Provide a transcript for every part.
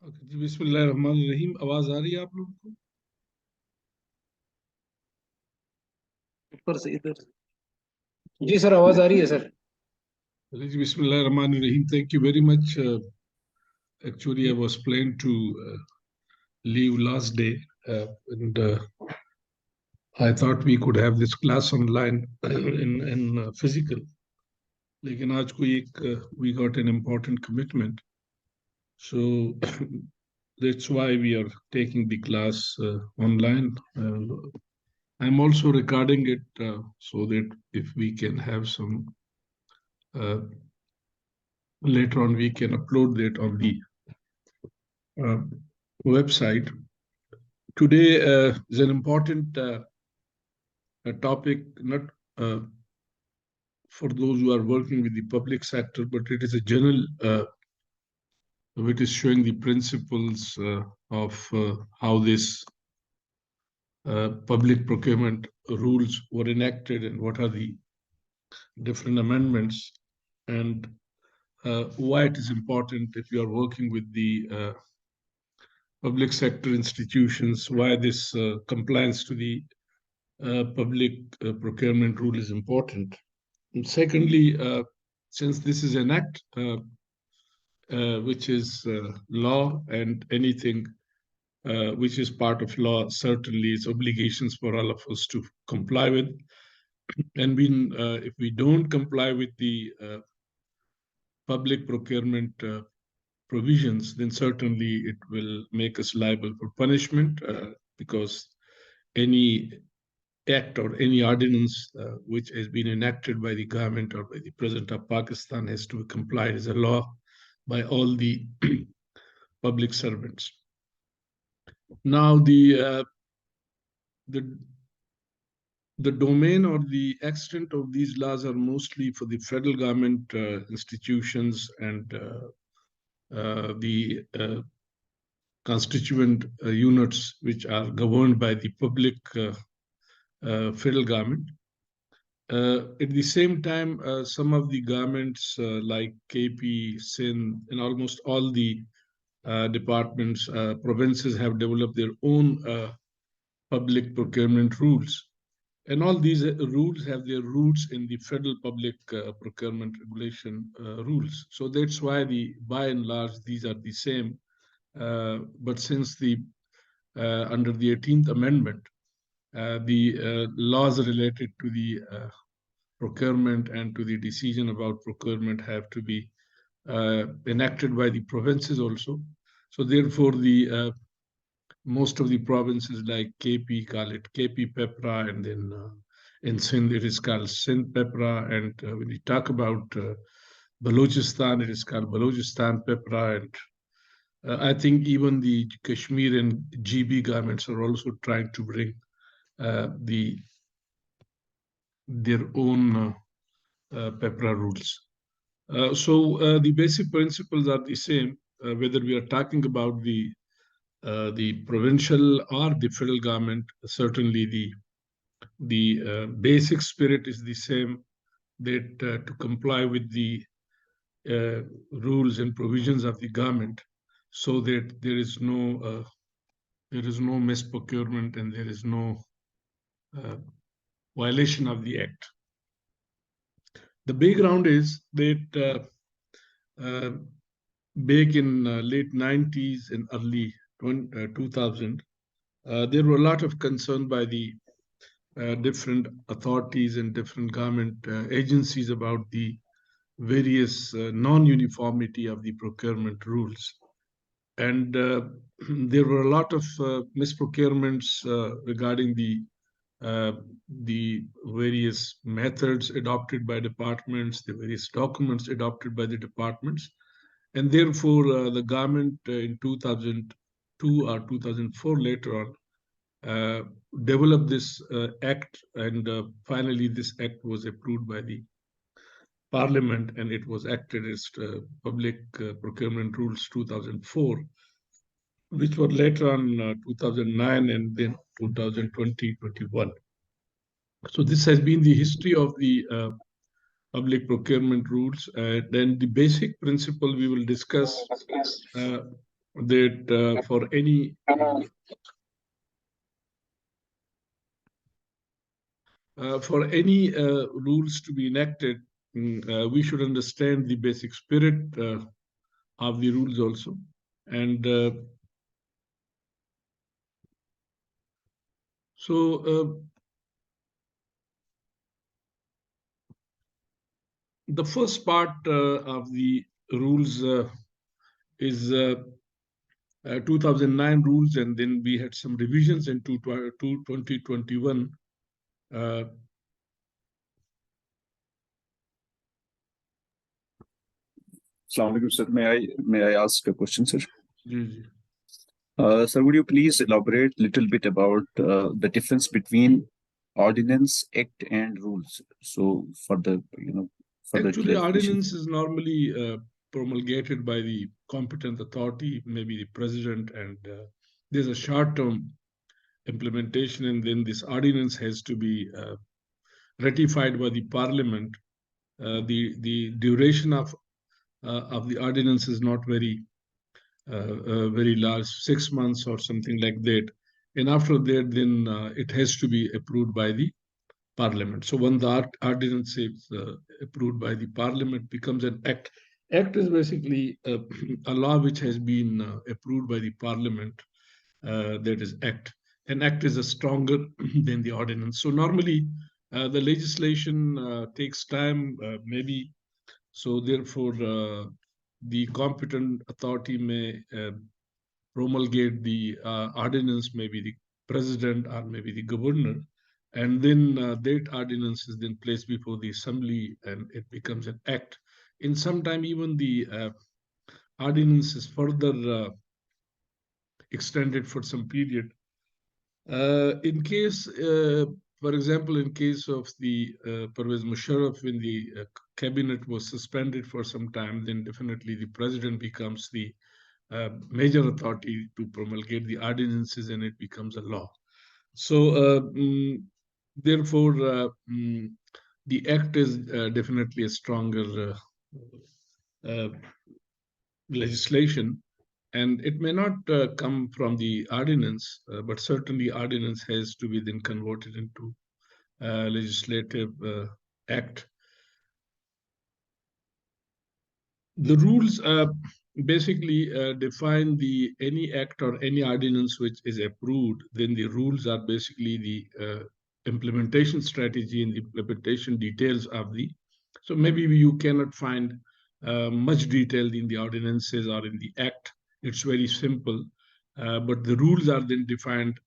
जी बिस्मिल्लाहिर्रहमानिर्रहीम। आवाज आ रही है आप लोगों को? ऊपर से इधर। जी सर, आवाज आ रही है सर। जी बिस्मिल्लाहिर्रहमानिर्रहीम। Thank you very much. Actually, I was planning to leave last day, and I thought we could have this class online in physical. लेकिन आज कोई एक we got an important commitment, so that's why we are taking the class online. I'm also recording it so that if we can have some later on, we can upload that on the uh, website. Today is an important topic, not uh, for those who are working with the public sector, but it is a general, which is showing the principles of how this public procurement rules were enacted and what are the different amendments, and why it is important if you are working with the public sector institutions, why this compliance to the public procurement rule is important. And secondly, since this is an act which is law, and anything which is part of law certainly is obligations for all of us to comply with. And if we don't comply with the public procurement provisions, then certainly it will make us liable for punishment, because any act or any ordinance which has been enacted by the government or by the President of Pakistan has to be complied as a law by all the public servants. Now, the domain or the extent of these laws are mostly for the federal government institutions and the constituent units which are governed by the public federal government. At the same time, some of the governments like KP, SIN, and almost all the departments, provinces have developed their own public procurement rules. And all these rules have their roots in the federal public procurement regulation rules. So that's why by and large, these are the same. But since under the 18th Amendment, the laws related to the procurement and to the decision about procurement have to be enacted by the provinces also. So therefore, most of the provinces like KP call it KP PPRA, and then in Sindh it is called Sindh PPRA, and when we talk about Balochistan, it is called Balochistan PPRA, and I think even the Kashmir and GB governments are also trying to bring their own PPRA rules. So the basic principles are the same, whether we are talking about the provincial or the federal government. Certainly, the basic spirit is the same, that to comply with the rules and provisions of the government, so that there is no misprocurement and there is no violation of the act. The background is that back in late 90s and early 2000, there were a lot of concern by the different authorities and different government agencies about the various non-uniformity of the procurement rules. And there were a lot of misprocurements regarding the various methods adopted by departments, the various documents adopted by the departments. And therefore, the government in 2002 or 2004 later on developed this act, and finally this act was approved by the Parliament, and it was acted as Public Procurement Rules 2004, which were later on 2009 and then 2020-21. So this has been the history of the public procurement rules. Then the basic principle we will discuss that for any rules to be enacted, we should understand the basic spirit of the rules also. And the first part of the rules is 2009 rules, and then we had some revisions in 2021. Assalamu alaikum, sir. May I ask a question, sir? Yes. Sir, would you please elaborate a little bit about the difference between ordinance, act, and rules? So, for the Actually, ordinance is normally promulgated by the competent authority, maybe the president, and there's a short-term implementation, and then this ordinance has to be ratified by the parliament. The duration of the ordinance is not very large, 6 months or something like that. And after that, then it has to be approved by the parliament. So when the ordinance is approved by the parliament, becomes an act. Act is basically a law which has been approved by the parliament. That is act. An act is stronger than the ordinance. So normally the legislation takes time, maybe. So therefore, the competent authority may promulgate the ordinance, maybe the president or maybe the governor, and then that ordinance is then placed before the assembly and it becomes an act. In some time, even the ordinance is further extended for some period. In case, for example, in case of the Pervez Musharraf, when the cabinet was suspended for some time, then definitely the president becomes the major authority to promulgate the ordinances, and it becomes a law. So therefore, the act is definitely a stronger legislation, and it may not come from the ordinance, but certainly ordinance has to be then converted into legislative act. The rules basically define any act or any ordinance which is approved. Then the rules are basically the implementation strategy and the implementation details of the. So maybe you cannot find much detail in the ordinances or in the act. It's very simple, but the rules are then defined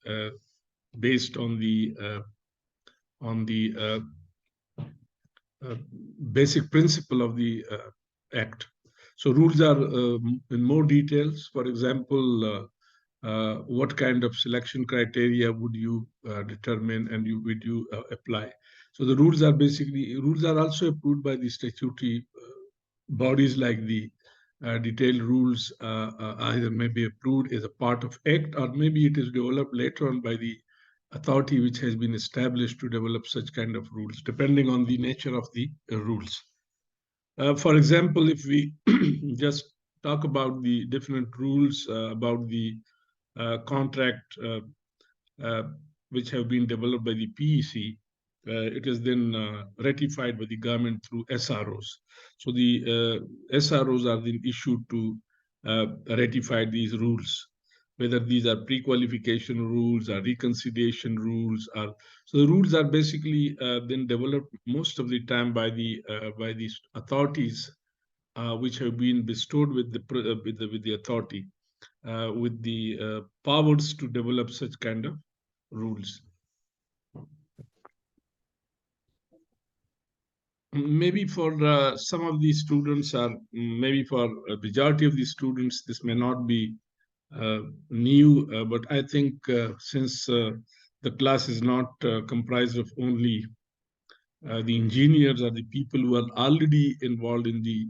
based on the basic principle of the act. So rules are in more details. For example, what kind of selection criteria would you determine and would you apply? So the rules are also approved by the statutory bodies, like the detailed rules either may be approved as a part of act, or maybe it is developed later on by the authority which has been established to develop such kind of rules, depending on the nature of the rules. For example, if we just talk about the different rules about the contract which have been developed by the PEC, it is then ratified by the government through SROs. So the SROs are then issued to ratify these rules, whether these are pre-qualification rules or reconciliation rules. So the rules are basically then developed most of the time by these authorities which have been bestowed with the authority with the powers to develop such kind of rules. Maybe for some of these students, or maybe for a majority of the students, this may not be new, but I think since the class is not comprised of only the engineers or the people who are already involved in the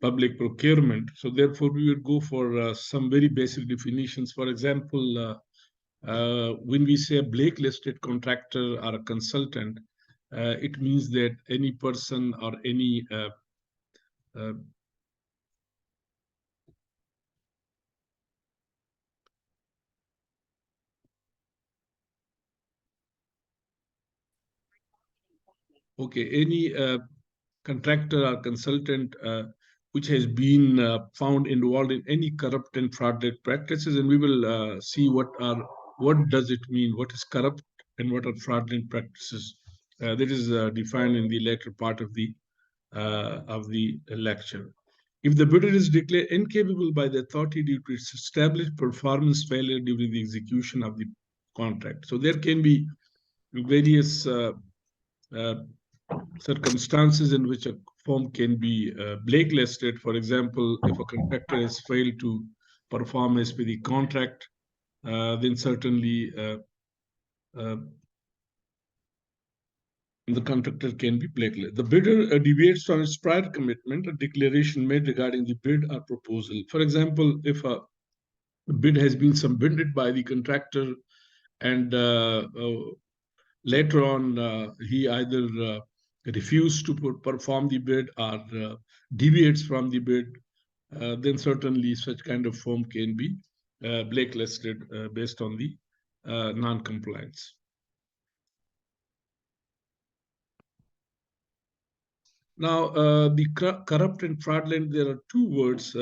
public procurement, so therefore we would go for some very basic definitions. For example, when we say a blacklisted contractor or a consultant, it means that any person or any okay, any contractor or consultant which has been found involved in any corrupt and fraudulent practices, and we will see what does it mean, what is corrupt and what are fraudulent practices. That is defined in the later part of the lecture. If the bidder is declared incapable by the authority due to its established performance failure during the execution of the contract, so there can be various circumstances in which a firm can be blacklisted. For example, if a contractor has failed to perform as per the contract, then certainly the contractor can be blacklisted. The bidder deviates from its prior commitment, a declaration made regarding the bid or proposal. For example, if a bid has been submitted by the contractor and later on he either refused to perform the bid or deviates from the bid, then certainly such kind of firm can be blacklisted based on the non-compliance. Now, the corrupt and fraudulent, there are two words,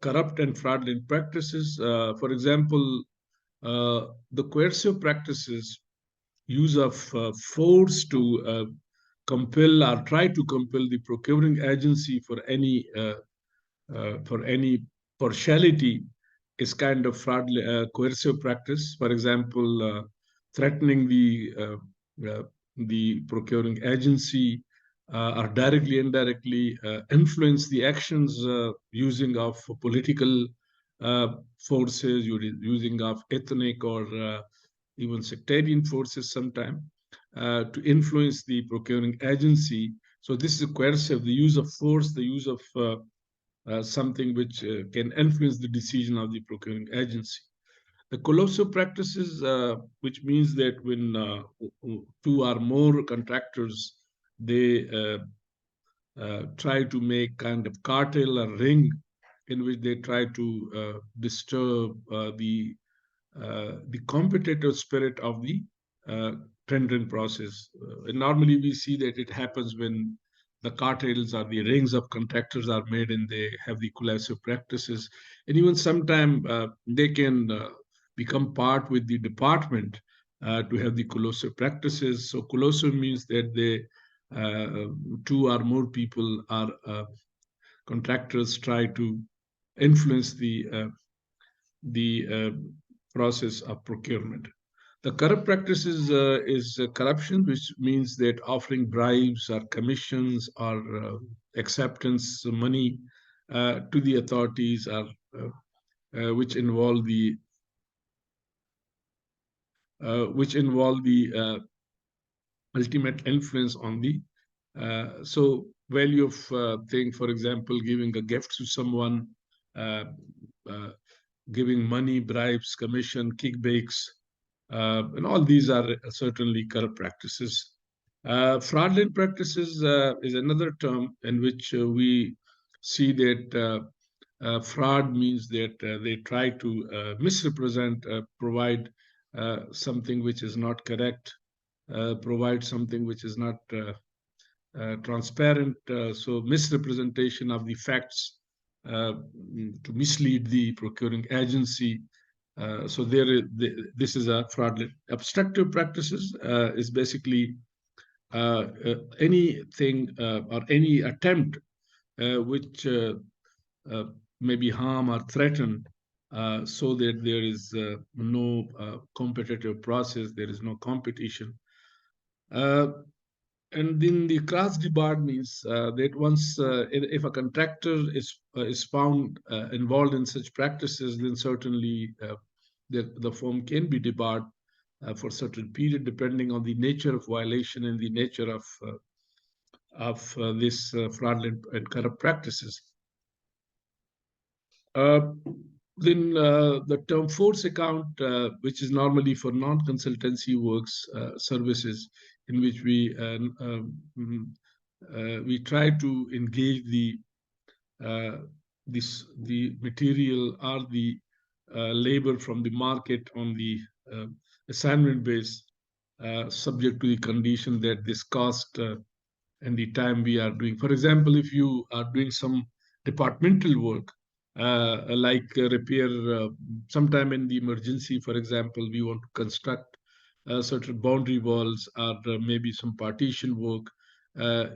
corrupt and fraudulent practices. For example, the coercive practices, use of force to compel or try to compel the procuring agency for any partiality is kind of coercive practice. For example, threatening the procuring agency or directly, indirectly influence the actions using of political forces, using of ethnic or even sectarian forces sometimes to influence the procuring agency. So this is coercive, the use of force, the use of something which can influence the decision of the procuring agency. The collusive practices, which means that when two or more contractors, they try to make kind of cartel or ring in which they try to disturb the competitive spirit of the tendering process. And normally we see that it happens when the cartels or the rings of contractors are made and they have the collusive practices. And even sometimes they can become part with the department to have the collusive practices. So collusive means that they two or more people are contractors try to influence the process of procurement. The corrupt practices is corruption, which means that offering bribes or commissions or acceptance money to the authorities or which involve the ultimate influence on the so value of thing. For example, giving a gift to someone, giving money, bribes, commission, kickbacks, and all these are certainly corrupt practices. Fraudulent practices is another term in which we see that fraud means that they try to misrepresent, provide something which is not correct, provide something which is not transparent. So misrepresentation of the facts to mislead the procuring agency. So this is a fraudulent. Obstructive practices is basically anything or any attempt which maybe harm or threaten so that there is no competitive process, there is no competition. And then the cross debarred means that once if a contractor is found involved in such practices, then certainly the firm can be debarred for a certain period, depending on the nature of violation and the nature of this fraudulent and corrupt practices. Then the term force account, which is normally for non-consultancy works, services, in which we try to engage the material or the labor from the market on the assignment base, subject to the condition that this cost and the time we are doing. For example, if you are doing some departmental work, like repair, sometime in the emergency, for example, we want to construct certain boundary walls or maybe some partition work,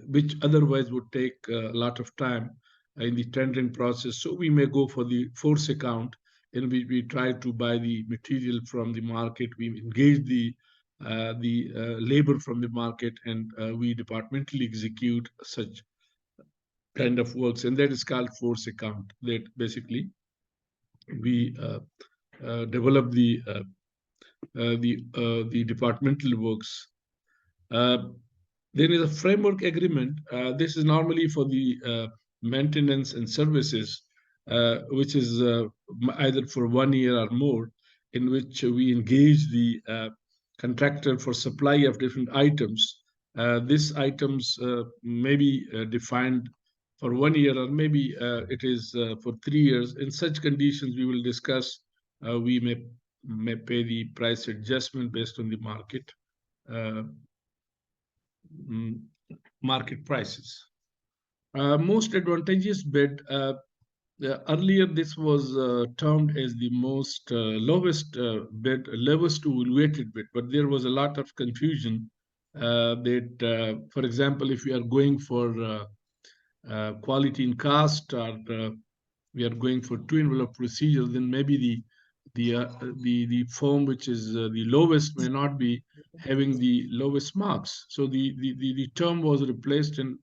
which otherwise would take a lot of time in the tendering process. So we may go for the force account, and we try to buy the material from the market. We engage the labor from the market, and we departmentally execute such kind of works, and that is called force account. That basically we develop the departmental works. There is a framework agreement. This is normally for the maintenance and services, which is either for 1 year or more, in which we engage the contractor for supply of different items. These items may be defined for 1 year, or maybe it is for 3 years. In such conditions, we will discuss, we may pay the price adjustment based on the market prices. Most advantageous bid. Earlier, this was termed as the most lowest bid, lowest evaluated bid, but there was a lot of confusion that, for example, if we are going for quality in cost, or we are going for two envelope procedure, then maybe the firm which is the lowest may not be having the lowest marks. So the term was replaced, and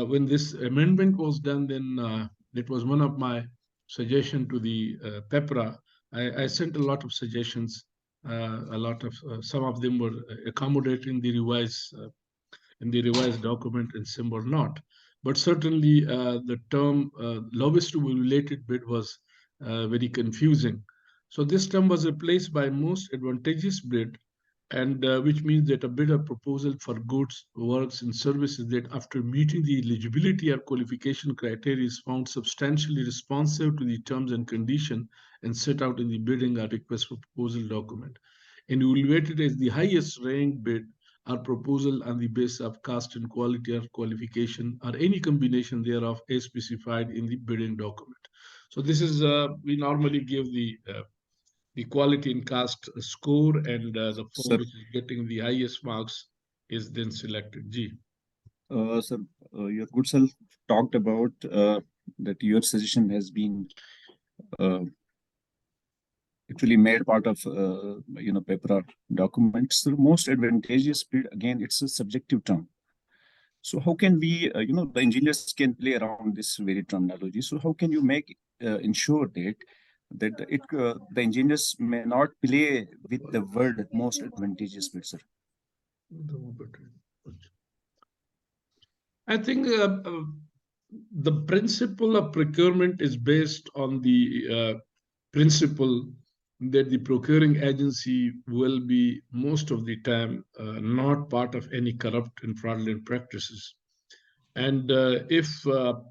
when this amendment was done, then it was one of my suggestion to the PPRA. I sent a lot of suggestions. Some of them were accommodating the revised document, and some were not. But certainly, the term lowest evaluated bid was very confusing. So this term was replaced by most advantageous bid, and which means that a bidder proposal for goods, works, and services that, after meeting the eligibility or qualification criteria, is found substantially responsive to the terms and conditions and set out in the bidding or request for proposal document, and evaluated as the highest ranked bid or proposal on the basis of cost and quality or qualification, or any combination thereof as specified in the bidding document. So this is, we normally give the quality in cost score, and the firm which is getting the highest marks is then selected. G. Sir, your good self talked about that your suggestion has been actually made part of PPRA documents. The most advantageous bid, again, it's a subjective term. So how can we, the engineers can play around this very terminology. So how can you make ensure that the engineers may not play with the word most advantageous bid, sir? I think the principle of procurement is based on the principle that the procuring agency will be most of the time not part of any corrupt and fraudulent practices. And if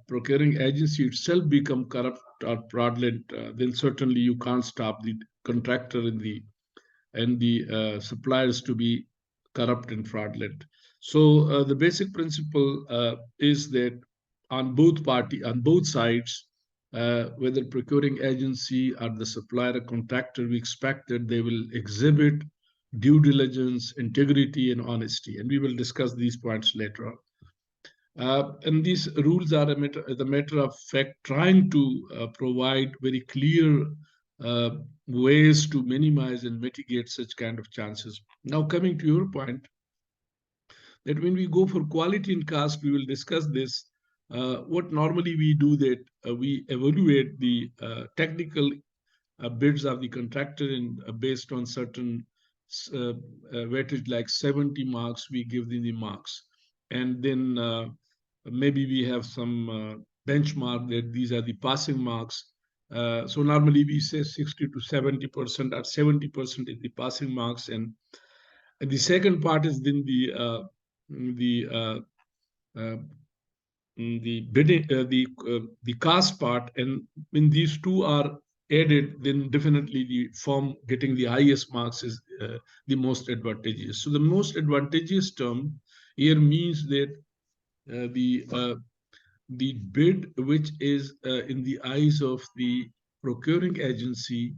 procuring agency itself become corrupt or fraudulent, then certainly you can't stop the contractor and the suppliers to be corrupt and fraudulent. So the basic principle is that on both sides, whether procuring agency or the supplier or contractor, we expect that they will exhibit due diligence, integrity, and honesty. And we will discuss these points later on. And these rules are, as a matter of fact, trying to provide very clear ways to minimize and mitigate such kind of chances. Now, coming to your point, that when we go for quality and cost, we will discuss this. What normally we do, that we evaluate the technical bids of the contractor, and based on certain weightage like 70 marks, we give them the marks. And then maybe we have some benchmark that these are the passing marks. So normally we say 60 to 70%, or 70% is the passing marks, and the second part is then the bidding, the cost part, and when these two are added, then definitely the firm getting the highest marks is the most advantageous. So the most advantageous term here means that the bid which is in the eyes of the procuring agency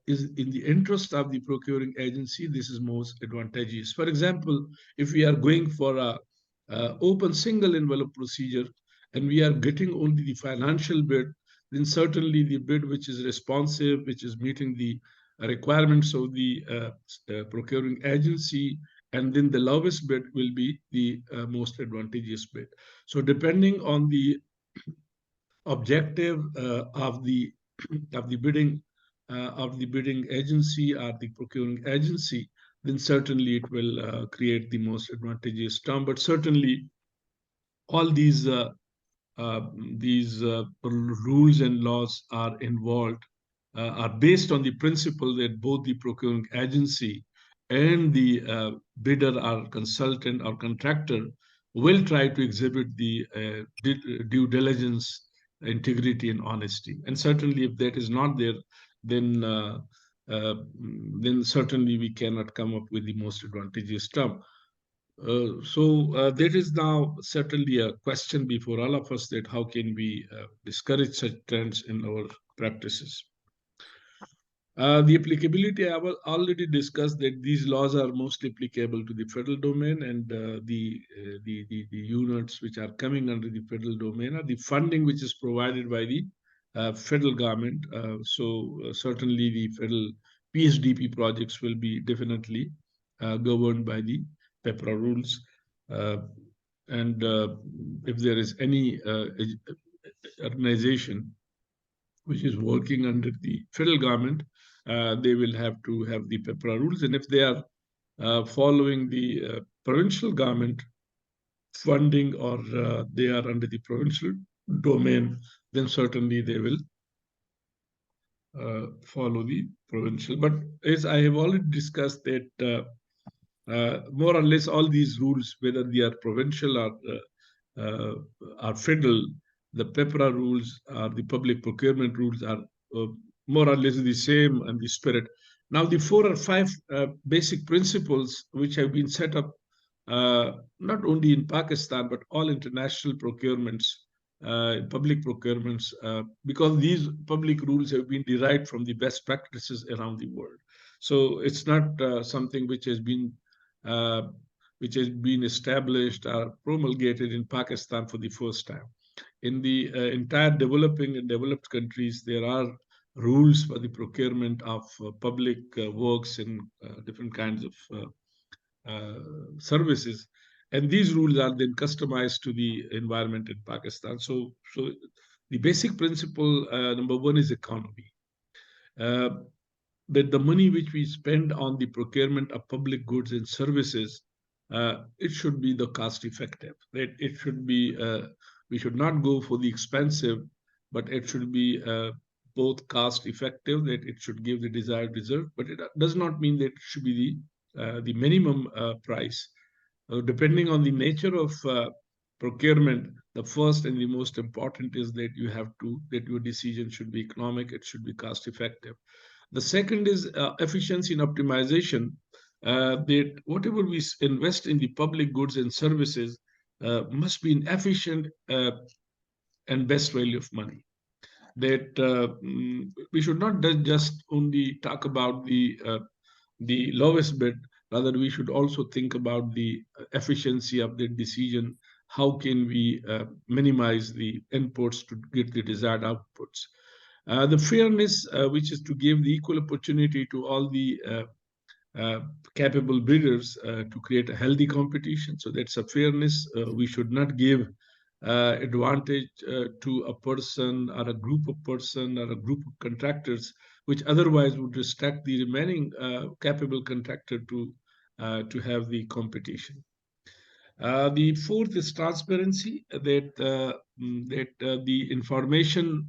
is in the interest of the procuring agency, this is most advantageous. For example, if we are going for a open single envelope procedure and we are getting only the financial bid, then certainly the bid which is responsive, which is meeting the requirements of the procuring agency, and then the lowest bid will be the most advantageous bid. So depending on the objective of the bidding agency or the procuring agency, then certainly it will create the most advantageous term. But certainly all these rules and laws are involved, are based on the principle that both the procuring agency and the bidder or consultant or contractor will try to exhibit the due diligence, integrity, and honesty. And certainly, if that is not there, then certainly we cannot come up with the most advantageous term. There is now certainly a question before all of us, that how can we discourage such trends in our practices? The applicability, I have already discussed that these laws are mostly applicable to the federal domain, and the units which are coming under the federal domain are the funding which is provided by the federal government. Certainly the federal PSDP projects will be definitely governed by the PPRA rules. And if there is any organization which is working under the federal government, they will have to have the PPRA rules. And if they are following the provincial government funding, or they are under the provincial domain, then certainly they will follow the provincial. But as I have already discussed, that more or less all these rules, whether they are provincial or federal, the PPRA rules or the public procurement rules are more or less the same and the spirit. Now, the 4 or 5 basic principles which have been set up not only in Pakistan, but all international procurements, public procurements, because these public rules have been derived from the best practices around the world. So it's not something which has been established or promulgated in Pakistan for the first time. In the entire developing and developed countries, there are rules for the procurement of public works and different kinds of services. And these rules are then customized to the environment in Pakistan. So the basic principle, number 1, is economy. That the money which we spend on the procurement of public goods and services, it should be the cost effective. That it should be, we should not go for the expensive, but it should be both cost effective, that it should give the desired result, but it does not mean that it should be the minimum price. Depending on the nature of procurement, the first and the most important is that that your decision should be economic, it should be cost effective. The second is efficiency and optimization, that whatever we invest in the public goods and services must be an efficient and best value of money. That we should not just only talk about the lowest bid, rather we should also think about the efficiency of the decision. How can we minimize the inputs to get the desired outputs? The fairness, which is to give the equal opportunity to all the capable bidders to create a healthy competition. So that's a fairness. We should not give advantage to a person or a group of person or a group of contractors, which otherwise would restrict the remaining capable contractor to have the competition. The fourth is transparency, that the information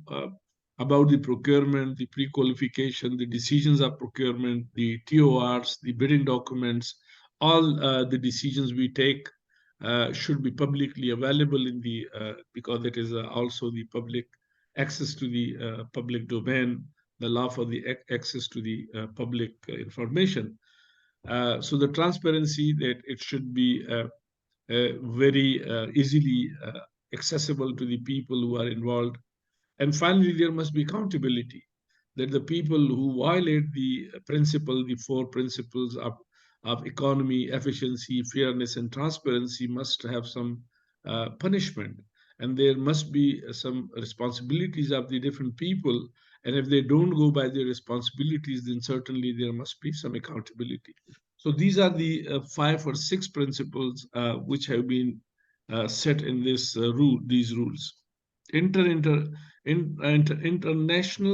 about the procurement, the pre-qualification, the decisions of procurement, the TORs, the bidding documents, all the decisions we take should be publicly available in the, because that is also the public access to the public domain, the law for the access to the public information. So the transparency, that it should be very easily accessible to the people who are involved. And finally, there must be accountability, that the people who violate the principle, the four principles of economy, efficiency, fairness, and transparency must have some punishment. And there must be some responsibilities of the different people. And if they don't go by their responsibilities, then certainly there must be some accountability. So these are the 5 or 6 principles which have been set in this these rules. International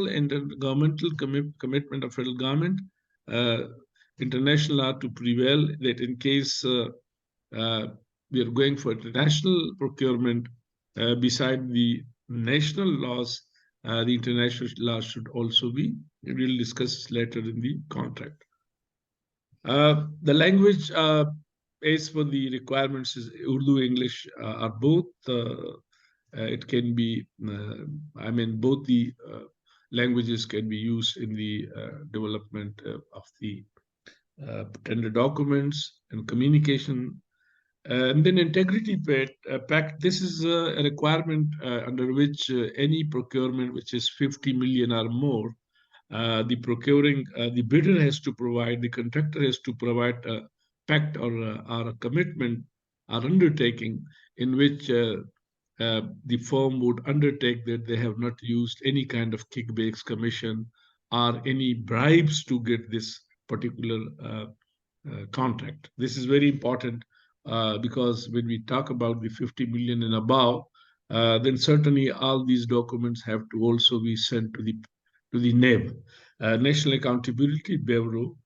and governmental commitment of federal government, uh, international law to prevail, that in case we are going for international procurement, beside the national laws, the international law should also be. We will discuss later in the contract. The language as for the requirements is Urdu, English are both. It can be, I mean, both the languages can be used in the development of the tender documents and communication. And then integrity pact, this is a requirement under which any procurement which is 50 million or more, the procuring, the bidder has to provide, the contractor has to provide a pact or a commitment or undertaking in which the firm would undertake that they have not used any kind of kickbacks, commission, or any bribes to get this particular contract. This is very important because when we talk about the 50 million and above, then certainly all these documents have to also be sent to the NAB. National Accountability Bureau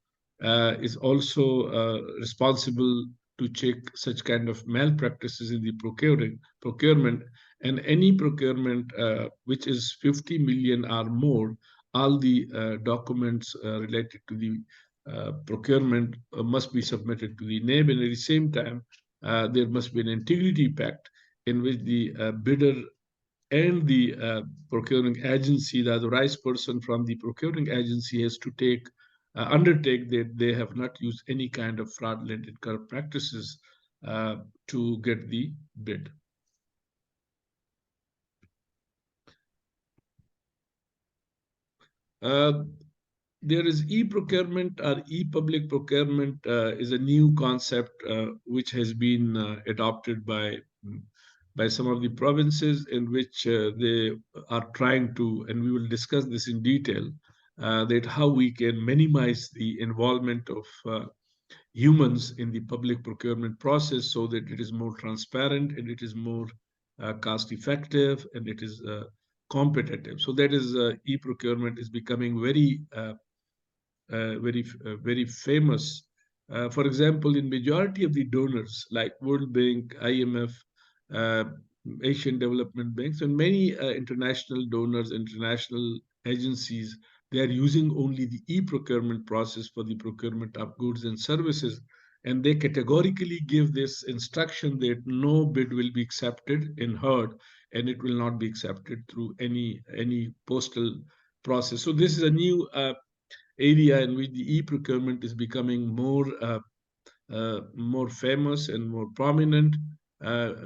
is also responsible to check such kind of malpractices in the procurement, and any procurement which is 50 million or more, all the documents related to the procurement must be submitted to the NAB, and at the same time, there must be an integrity pact in which the bidder and the procuring agency, the authorized person from the procuring agency, has to undertake that they have not used any kind of fraudulent and corrupt practices to get the bid. There is e-procurement or e-public procurement is a new concept which has been adopted by some of the provinces, in which they are trying to, and we will discuss this in detail, that how we can minimize the involvement of humans in the public procurement process so that it is more transparent and it is more cost effective and it is competitive. So that is e-procurement is becoming very famous. For example, in majority of the donors like World Bank, IMF, Asian Development Banks, and many international donors, international agencies, they are using only the e-procurement process for the procurement of goods and services. And they categorically give this instruction that no bid will be accepted in heard, and it will not be accepted through any postal process. So this is a new area in which the e-procurement is becoming more famous and more prominent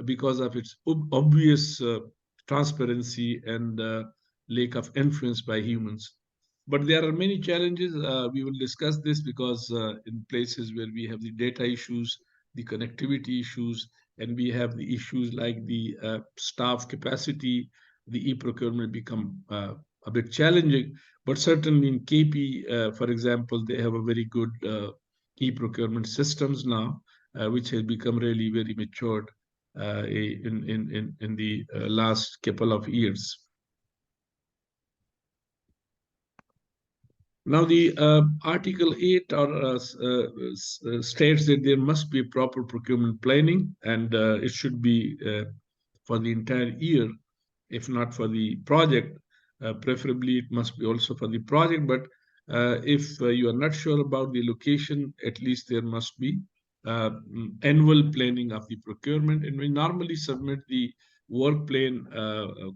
because of its obvious transparency and lack of influence by humans. But there are many challenges. We will discuss this because in places where we have the data issues, the connectivity issues, and we have the issues like the staff capacity, the e-procurement become a bit challenging. But certainly in KP, for example, they have a very good e-procurement systems now, which has become really very matured in the last couple of years. Now, the Article 8 states that there must be proper procurement planning, and it should be for the entire year, if not for the project. Preferably, it must be also for the project, but if you are not sure about the location, at least there must be annual planning of the procurement. And we normally submit the work plan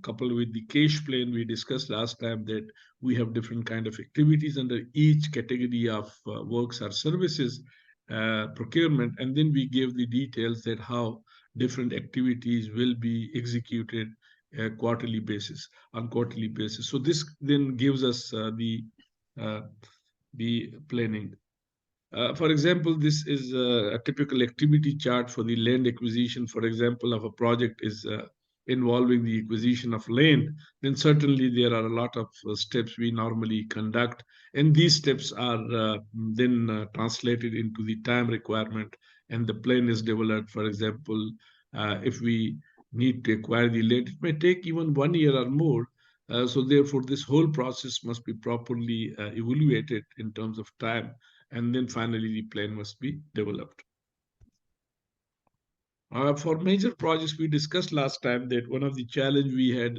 coupled with the cash plan. We discussed last time that we have different kind of activities under each category of works or services procurement, and then we give the details that how different activities will be executed on quarterly basis. So this then gives us the planning. For example, this is a typical activity chart for the land acquisition. For example, if a project is involving the acquisition of land, then certainly there are a lot of steps we normally conduct. And these steps are then translated into the time requirement, and the plan is developed. For example, if we need to acquire the land, it may take even 1 year or more. So therefore, this whole process must be properly evaluated in terms of time, and then finally the plan must be developed. For major projects, we discussed last time that one of the challenge we had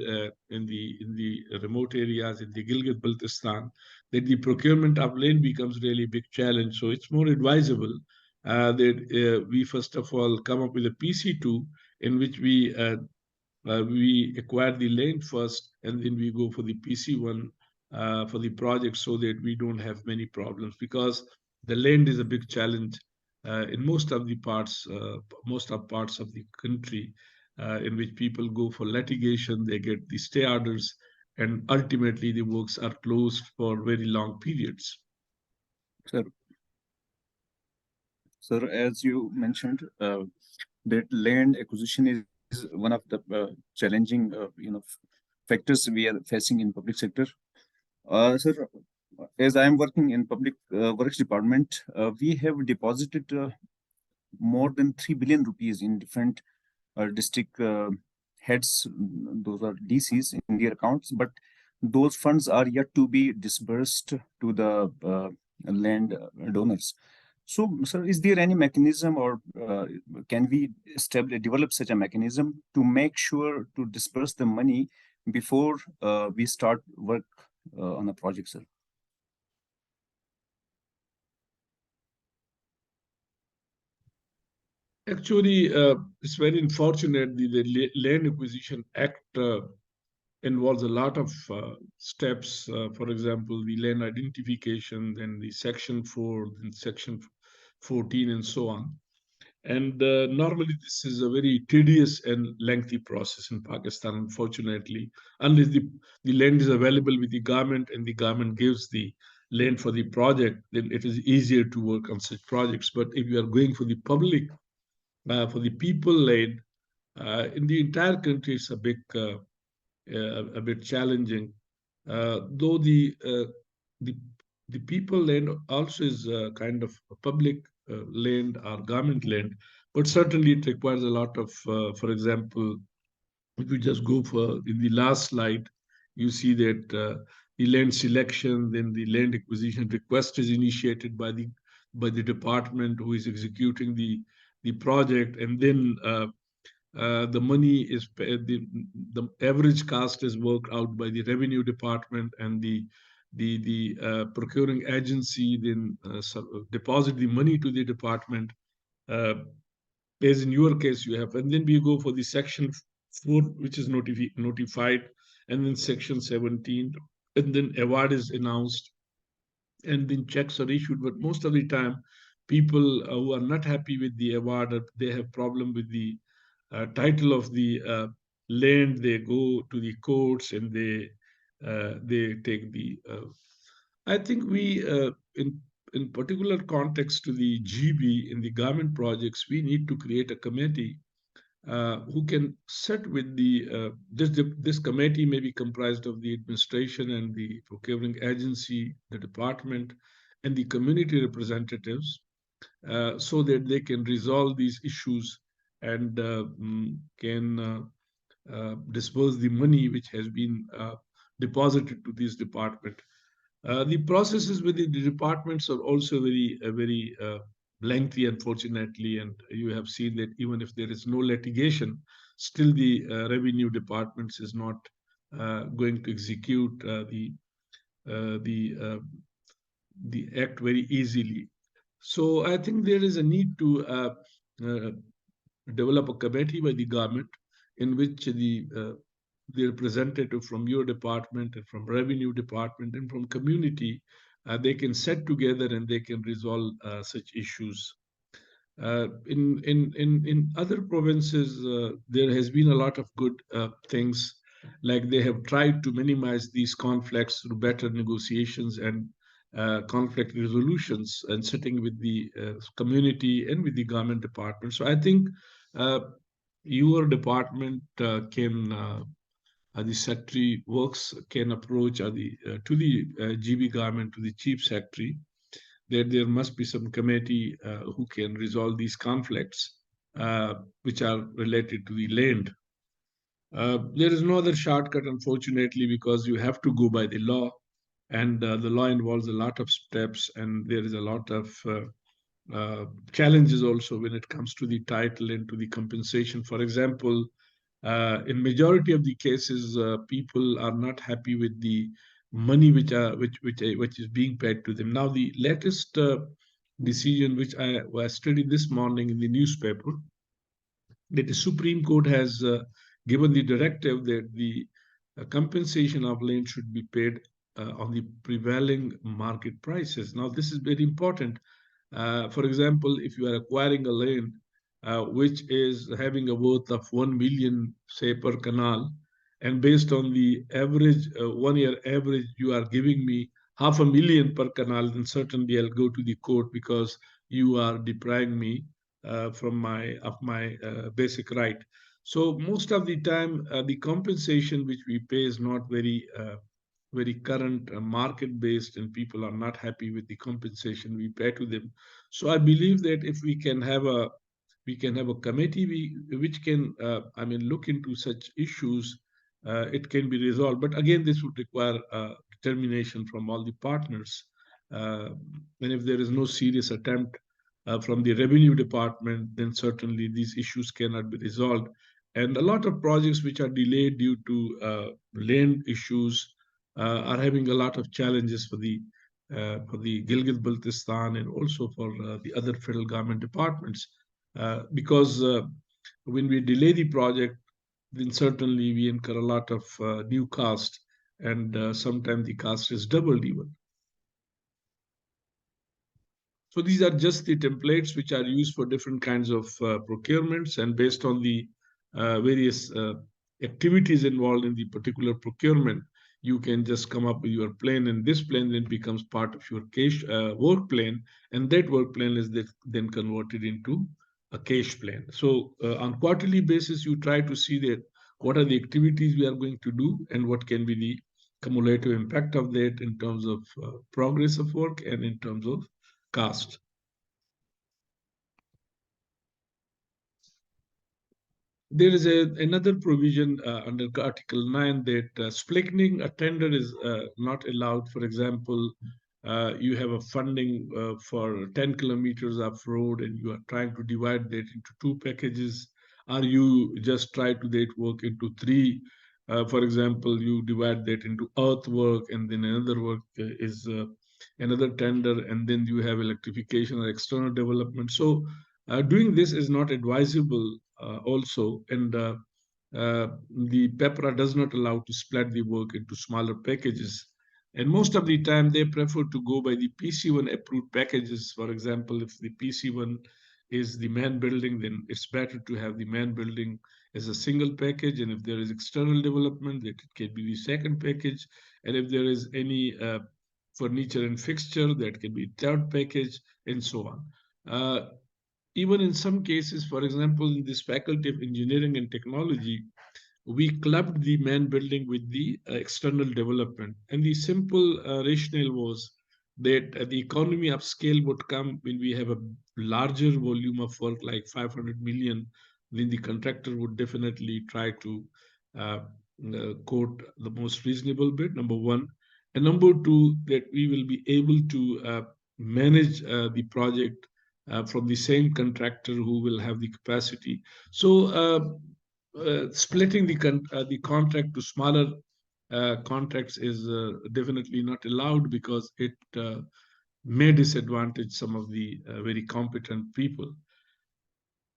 in the remote areas in the Gilgit-Baltistan, that the procurement of land becomes really big challenge. So it's more advisable that we first of all come up with a PC2 in which we acquire the land first, and then we go for the PC1 for the project, so that we don't have many problems, because the land is a big challenge in most of parts of the country, in which people go for litigation, they get the stay orders, and ultimately the works are closed for very long periods. Sir, as you mentioned, that land acquisition is one of the challenging, factors we are facing in public sector. Sir, as I am working in public works department, we have deposited more than 3 billion rupees in different district heads, those are DCs, in their accounts, but those funds are yet to be disbursed to the land donors. So, sir, is there any mechanism, or can we develop such a mechanism to make sure to disperse the money before we start work on a project, sir? Actually, it's very unfortunate the Land Acquisition Act involves a lot of steps. For example, the land identification, then the Section 4, then Section 14, and so on. And normally this is a very tedious and lengthy process in Pakistan, unfortunately, unless the land is available with the government and the government gives the land for the project, then it is easier to work on such projects. But if you are going for the public, for the people land, in the entire country, it's a bit challenging. Though the people land also is kind of a public land or government land, but certainly it requires a lot of, for example, if you just go for in the last slide, you see that the land selection, then the land acquisition request is initiated by the department who is executing the project, and then the money is the average cost is worked out by the revenue department, and the procuring agency then deposit the money to the department, as in your case you have, and then we go for the Section 4, which is notified, and then Section 17, and then award is announced, and then checks are issued. But most of the time, people who are not happy with the award, they have problem with the title of the land, they go to the courts and they take the. I think we in particular context to the GB in the government projects, we need to create a committee who can sit with this committee may be comprised of the administration and the procuring agency, the department, and the community representatives, so that they can resolve these issues and can disperse the money which has been deposited to this department. The processes within the departments are also very lengthy, unfortunately, and you have seen that even if there is no litigation, still the revenue departments is not going to execute the act very easily. So I think there is a need to develop a committee by the government in which the representative from your department and from revenue department and from community, they can sit together and they can resolve such issues. In other provinces, there has been a lot of good things, like they have tried to minimize these conflicts through better negotiations and conflict resolutions, and sitting with the community and with the government department. So I think your department the secretary works can approach to the GB government, to the chief secretary, that there must be some committee who can resolve these conflicts which are related to the land. There is no other shortcut, unfortunately, because you have to go by the law, and the law involves a lot of steps, and there is a lot of challenges also when it comes to the title and to the compensation. For example, in majority of the cases, people are not happy with the money which is being paid to them. Now, the latest decision which I was studying this morning in the newspaper, that the Supreme Court has given the directive that the compensation of land should be paid on the prevailing market prices. Now, this is very important. For example, if you are acquiring a land which is having a worth of 1 million, say, per canal, and based on the average, 1 year average, you are giving me 500,000 per canal, then certainly I'll go to the court, because you are depriving me from my basic right. So most of the time, the compensation which we pay is not very current, market based, and people are not happy with the compensation we pay to them. So I believe that if we can have a committee which can look into such issues, it can be resolved. But again, this would require determination from all the partners. And if there is no serious attempt from the revenue department, then certainly these issues cannot be resolved. And a lot of projects which are delayed due to land issues are having a lot of challenges for the Gilgit-Baltistan, and also for the other federal government departments, because when we delay the project, then certainly we incur a lot of new cost, and sometimes the cost is doubled even. So these are just the templates which are used for different kinds of procurements, and based on the various activities involved in the particular procurement, you can just come up with your plan, and this plan then becomes part of your cash work plan, and that work plan is then converted into a cash plan. So on quarterly basis, you try to see that what are the activities we are going to do, and what can be the cumulative impact of that in terms of progress of work and in terms of cost. There is another provision under Article 9 that splitting a tender is not allowed. For example, you have a funding for 10 kilometers of road, and you are trying to divide that into 2 packages, or you just try to that work into 3. For example, you divide that into earthwork, and then another work is another tender, and then you have electrification or external development. So doing this is not advisable also, and the PPRA does not allow to split the work into smaller packages. And most of the time, they prefer to go by the PC1 approved packages. For example, if the PC1 is the main building, then it's better to have the main building as a single package. And if there is external development, that it can be the second package. And if there is any furniture and fixture, that can be third package, and so on. Even in some cases, for example, in this Faculty of Engineering and Technology, we clubbed the main building with the external development. And the simple rationale was that the economy of scale would come when we have a larger volume of work, like 500 million, then the contractor would definitely try to quote the most reasonable bid, number one. And number two, that we will be able to manage the project from the same contractor who will have the capacity. So splitting the contract to smaller contracts is definitely not allowed, because it may disadvantage some of the very competent people.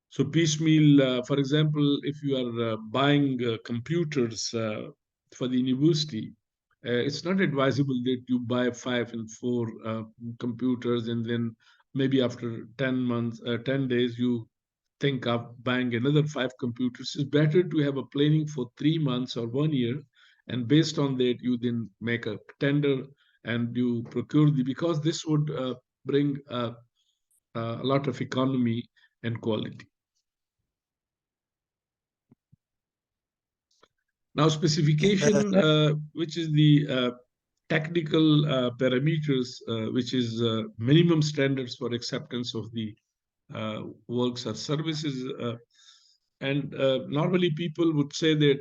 So piecemeal, for example, if you are buying computers for the university, it's not advisable that you buy 5 and 4 computers, and then maybe after 10 months, 10 days, you think of buying another 5 computers. It's better to have a planning for 3 months or 1 year, and based on that, you then make a tender and you procure because this would bring a lot of economy and quality. Now, specification, which is the technical parameters, which is minimum standards for acceptance of the works or services. And normally people would say that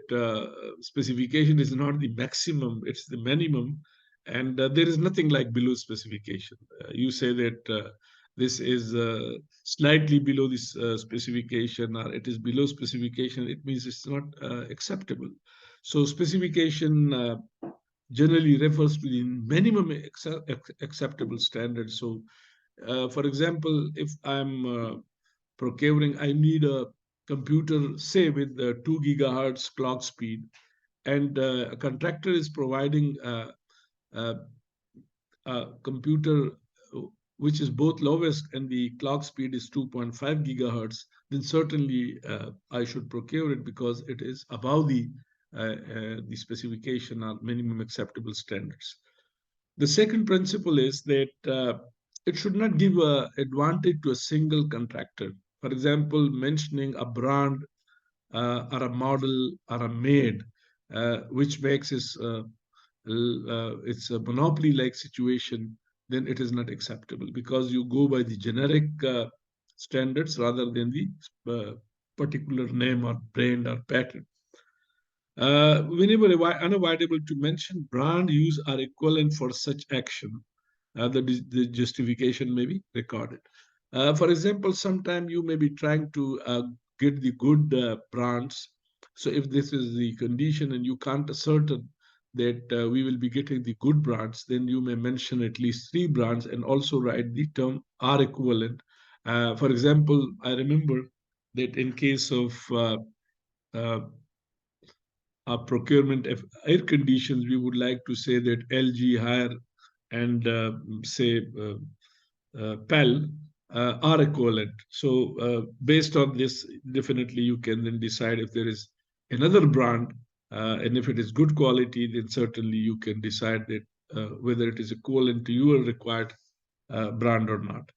specification is not the maximum, it's the minimum. And there is nothing like below specification. You say that this is slightly below this specification, or it is below specification, it means it's not acceptable. So specification generally refers to the minimum acceptable standard. So for example, if I'm procuring, I need a computer, say with 2 gigahertz clock speed, and a contractor is providing a computer which is both lowest and the clock speed is 2.5 gigahertz, then certainly I should procure it because it is above the specification or minimum acceptable standards. The second principle is that it should not give an advantage to a single contractor. For example, mentioning a brand or a model or a made, which makes it's a monopoly-like situation, then it is not acceptable because you go by the generic standards rather than the particular name or brand or pattern. Whenever unavoidable to mention brand use are equivalent for such action, the justification may be recorded. For example, sometime you may be trying to get the good brands. So if this is the condition and you can't ascertain that we will be getting the good brands, then you may mention at least 3 brands and also write the term are equivalent. For example, I remember that in case of procurement of air conditions, we would like to say that LG, Haier, and say PAL are equivalent. So based on this, definitely you can then decide if there is another brand, and if it is good quality, then certainly you can decide that whether it is equivalent to your required brand or not.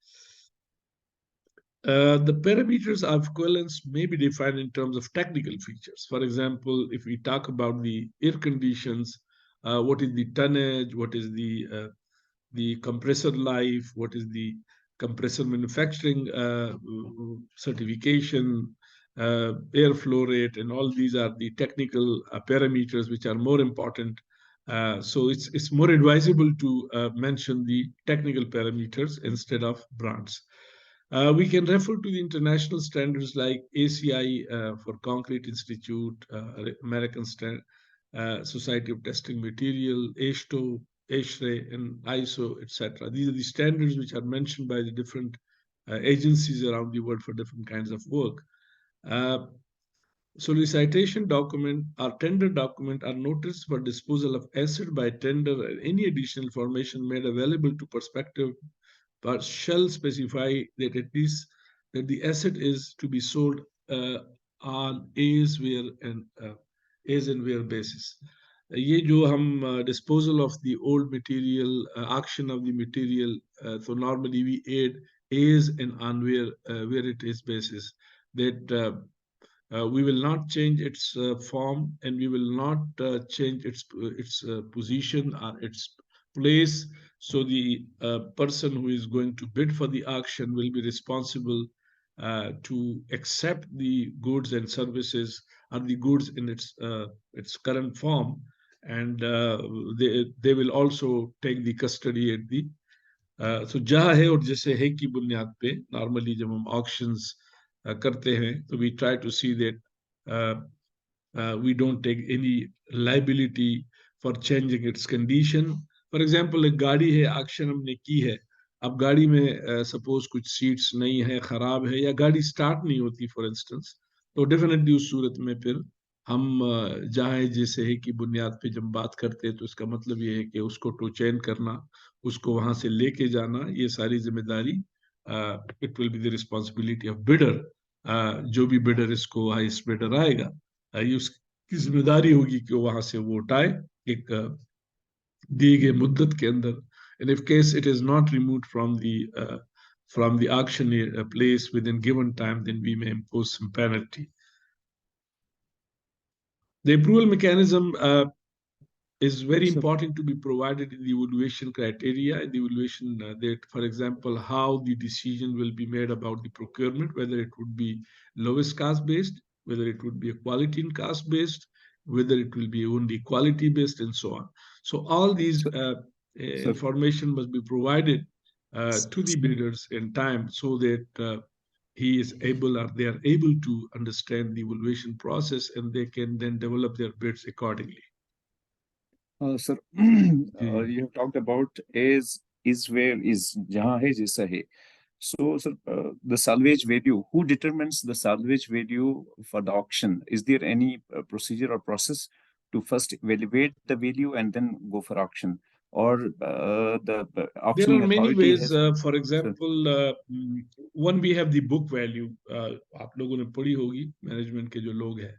The parameters of equivalence may be defined in terms of technical features. For example, if we talk about the air conditions, what is the tonnage, what is the compressor life, what is the compressor manufacturing certification, airflow rate, and all these are the technical parameters which are more important. So it's more advisable to mention the technical parameters instead of brands. We can refer to the international standards like ACI for Concrete Institute, American Society of Testing Material, ASHTO, ASHRAE, and ISO, etc. These are the standards which are mentioned by the different agencies around the world for different kinds of work. Solicitation document or tender document are notice for disposal of asset by tender, and any additional information made available to prospective but shall specify that at least that the asset is to be sold on as and where basis. ये जो हम disposal of the old material, auction of the material, so normally we add as and on where it is basis, that we will not change its form, and we will not change its position or its place. So the person who is going to bid for the auction will be responsible to accept the goods and services or the goods in its current form, and they will also take the custody at the so जहाँ है और जैसे है की बुनियाद पे normally जब हम auctions करते हैं तो we try to see that we don't take any liability for changing its condition. For example, एक गाड़ी है, auction हमने की है, अब गाड़ी में suppose कुछ seats नहीं है, खराब है, या गाड़ी start नहीं होती for instance, तो definitely उस सूरत में फिर हम जहाँ जैसे है कि बुनियाद पे जब बात करते हैं तो इसका मतलब ये है कि उसको टो चेन करना, उसको वहां से लेके जाना, ये सारी जिम्मेदारी it will be the responsibility of bidder. जो भी bidder इसको highest bidder आएगा, ये उसकी जिम्मेदारी होगी कि वो वहां से वो उठाए एक दिए गए मुद्दत के अंदर. And if case it is not removed from the auction place within given time, then we may impose some penalty. The approval mechanism is very important to be provided in the evaluation criteria, in the evaluation that, for example, how the decision will be made about the procurement, whether it would be lowest cost based, whether it would be a quality and cost based, whether it will be only quality based, and so on. So all these information must be provided to the bidders in time so that he is able or they are able to understand the evaluation process and they can then develop their bids accordingly. Sir, you have talked about is where is, jahan hai jaisa hai. So, sir, the salvage value, who determines the salvage value for the auction? Is there any procedure or process to first evaluate the value and then go for auction? Or the auctioning there are many authority ways. has... For example, one we have the book value. आप लोगों ने पढ़ी होगी management के जो लोग हैं.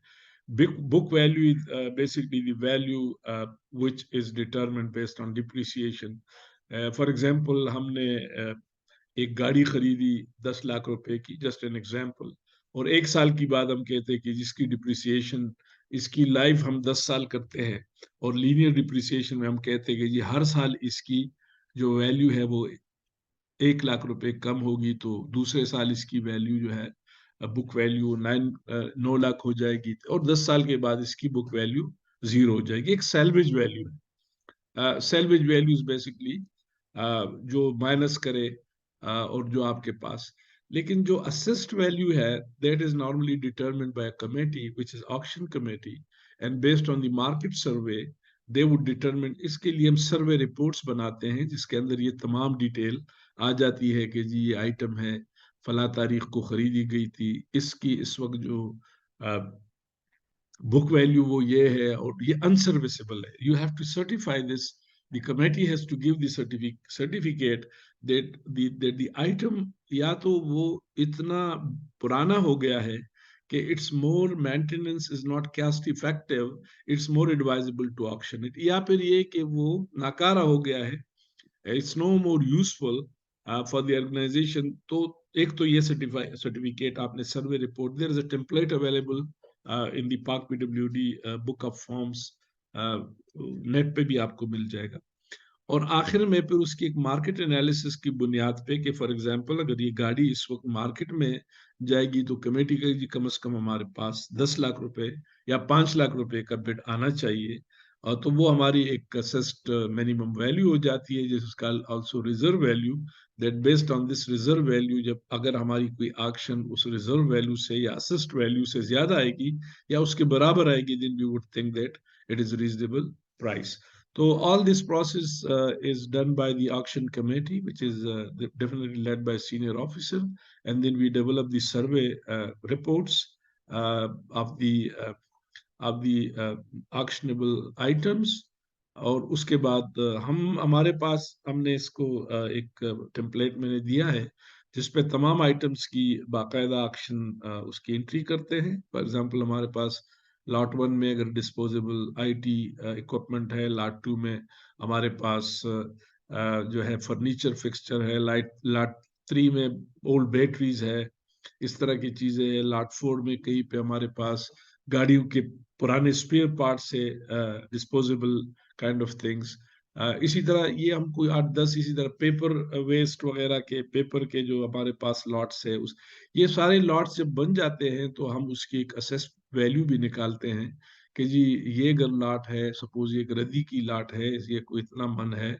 Book value is basically the value which is determined based on depreciation. For example, हमने एक गाड़ी खरीदी 10 लाख रुपए की, just an example, और एक साल की बाद हम कहते हैं कि जिसकी डिप्रिसिएशन, इसकी लाइफ हम 10 साल करते हैं, और लीनियर डिप्रिसिएशन में हम कहते हैं कि जी हर साल इसकी जो वैल्यू है वो 1 लाख रुपए कम होगी, तो दूसरे साल इसकी वैल्यू जो है बुक वैल्यू 9 लाख हो जाएगी, और 10 साल के बाद इसकी बुक वैल्यू 0 हो जाएगी. एक सैल्वेज वैल्यू है. सैल्वेज वैल्यू इज बेसिकली जो माइनस करे और जो आपके पास. लेकिन जो असिस्ट वैल्यू है, that is normally determined bye a committee which is auction committee, and based on the market survey they would determine. इसके लिए हम सर्वे रिपोर्ट्स बनाते हैं जिसके अंदर ये तमाम डिटेल आ जाती है कि जी ये आइटम है, फला तारीख को खरीदी गई थी, इसकी इस वक्त जो बुक वैल्यू वो ये है, और ये अनसर्विसेबल है. You have to certify this. The committee has to give the certificate that the item या तो वो इतना पुराना हो गया है कि its more maintenance is not cost effective, it's more advisable to auction it, या फिर ये कि वो नाकारा हो गया है, it's no more useful for the organization. तो एक तो ये certificate आपने survey report, there is a template available in the Park PWD book of forms, net पे भी आपको मिल जाएगा. और आखिर में फिर उसकी एक मार्केट एनालिसिस की बुनियाद पे कि फॉर एग्जांपल अगर ये गाड़ी इस वक्त मार्केट में जाएगी तो कमेटी का जी कम से कम हमारे पास 10 लाख रुपए या 5 लाख रुपए का बिड आना चाहिए, और तो वो हमारी एक असेस्ड मिनिमम वैल्यू हो जाती है, जिसका also reserve value. That based on this reserve value, जब अगर हमारी कोई ऑक्शन उस रिजर्व वैल्यू से या असिस्ट वैल्यू से ज्यादा आएगी या उसके बराबर आएगी, then we would think that it is reasonable price. So all this process is done by the auction committee, which is definitely led by a senior officer, and then we develop the survey reports of the auctionable items. और उसके बाद हमारे पास हमने इसको एक template मैंने दिया है जिसपे तमाम आइटम्स की बाकायदा ऑक्शन उसकी एंट्री करते हैं. फॉर एग्जांपल हमारे पास लॉट 1 में अगर डिस्पोजेबल आईटी इक्विपमेंट है, लॉट 2 में हमारे पास जो है फर्नीचर फिक्सचर है, लॉट 3 में ओल्ड बैटरीज है, इस तरह की चीजें है. लॉट 4 में कहीं पे हमारे पास गाड़ियों के पुराने स्पेयर पार्ट्स है, डिस्पोजेबल काइंड ऑफ थिंग्स. इसी तरह ये हम कोई 8-10 इसी तरह पेपर वेस्ट वगैरह के पेपर के जो हमारे पास लॉट्स है, ये सारे लॉट्स जब बन जाते हैं तो हम उसकी एक असेस वैल्यू भी निकालते हैं कि जी ये अगर लॉट है, सपोज ये एक रद्दी की लॉट है, ये कोई इतना मन है,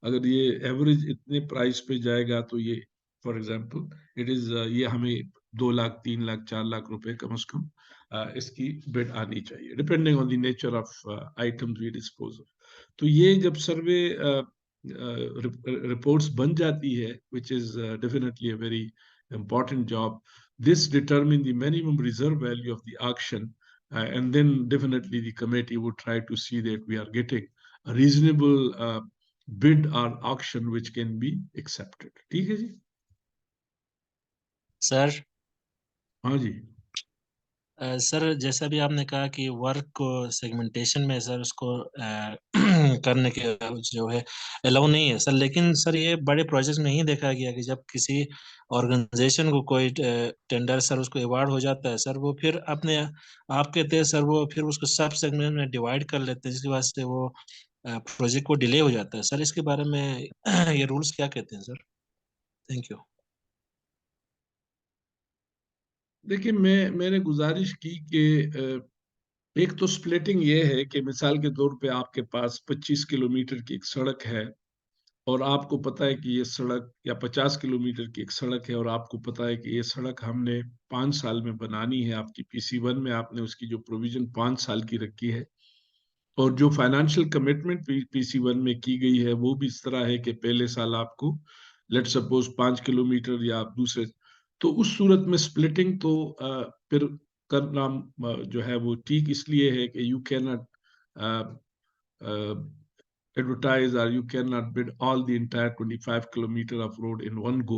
अगर ये एवरेज इतने प्राइस पे जाएगा तो ये फॉर एग्जांपल इट इज ये हमें 2 लाख 3 लाख 4 लाख रुपए कम से कम इसकी बिड आनी चाहिए, depending on the nature of items we dispose of. तो ये जब सर्वे रिपोर्ट्स बन जाती है, which is definitely a very important job, this determine the minimum reserve value of the auction, and then definitely the committee would try to see that we are getting a reasonable bid or auction which can be accepted. ठीक है जी. Sir हाँ जी। Sir जैसा भी आपने कहा कि work को segmentation में सर उसको करने के जो है अलाउ नहीं है सर, लेकिन सर ये बड़े प्रोजेक्ट में ही देखा गया कि जब किसी ऑर्गेनाइजेशन को कोई टेंडर सर उसको अवार्ड हो जाता है सर, वो फिर अपने आप कहते हैं सर वो फिर उसको सब सेगमेंट में डिवाइड कर लेते हैं, जिसकी वजह से वो प्रोजेक्ट को डिले हो जाता है सर। इसके बारे में ये रूल्स क्या कहते हैं सर? Thank you. देखिए, मैंने गुजारिश की कि एक तो स्प्लिटिंग ये है कि मिसाल के तौर पे आपके पास 25 किलोमीटर की एक सड़क है और आपको पता है कि ये सड़क, या 50 किलोमीटर की एक सड़क है और आपको पता है कि ये सड़क हमने 5 साल में बनानी है। आपकी PC1 में आपने उसकी जो प्रोविजन 5 साल की रखी है और जो फाइनेंशियल कमिटमेंट PC1 में की गई है वो भी इस तरह है कि पहले साल आपको लेट सपोज 5 किलोमीटर या दूसरे, तो उस सूरत में स्प्लिटिंग तो फिर करना जो है वो ठीक इसलिए है कि you can not advertise or you cannot bid all the entire 25 kilometer of road in one go,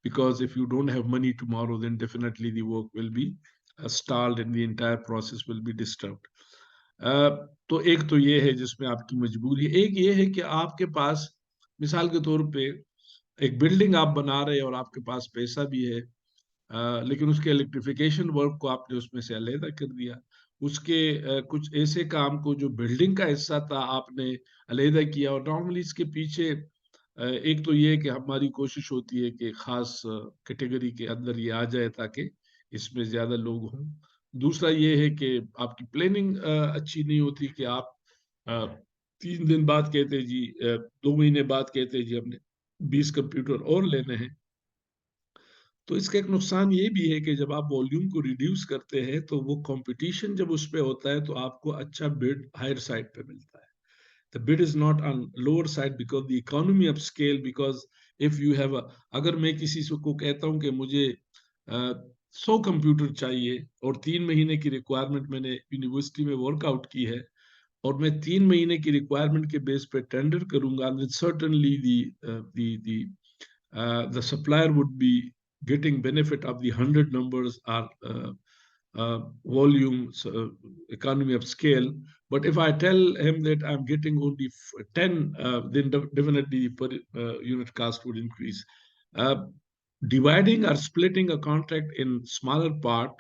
because if you don't have money tomorrow then definitely the work will be stalled and the entire process will be disturbed. तो एक तो ये है जिसमें आपकी मजबूरी है। एक ये है कि आपके पास मिसाल के तौर पे एक बिल्डिंग आप बना रहे हैं और आपके पास पैसा भी है, लेकिन उसके इलेक्ट्रिफिकेशन वर्क को आपने उसमें से अलहदा कर दिया। उसके कुछ ऐसे काम को जो बिल्डिंग का हिस्सा था आपने अलहदा किया। और नॉर्मली इसके पीछे एक तो ये कि हमारी कोशिश होती है कि खास कैटेगरी के अंदर ये आ जाए ताकि इसमें ज्यादा लोग हों। दूसरा ये है कि आपकी प्लानिंग अच्छी नहीं होती कि आप 3 दिन बाद कहते जी 2 महीने बाद कहते जी हमने 20 कंप्यूटर और लेने हैं। तो इसका एक नुकसान ये भी है कि जब आप वॉल्यूम को रिड्यूस करते हैं तो वो कंपटीशन जब उस पे होता है तो आपको अच्छा बिड हायर साइड पे मिलता है। The bid is not on lower side because the economy of scale, because if you have a, अगर मैं किसी से को कहता हूँ कि मुझे 100 कंप्यूटर चाहिए और 3 महीने की रिक्वायरमेंट मैंने यूनिवर्सिटी में वर्कआउट की है और मैं 3 महीने की रिक्वायरमेंट के बेस पे टेंडर करूंगा, then certainly the supplier would be getting benefit of the 100 numbers or volume, economy of scale. But if I tell him that I'm getting only 10, then definitely the per unit cost would increase. Dividing or splitting a contract in smaller part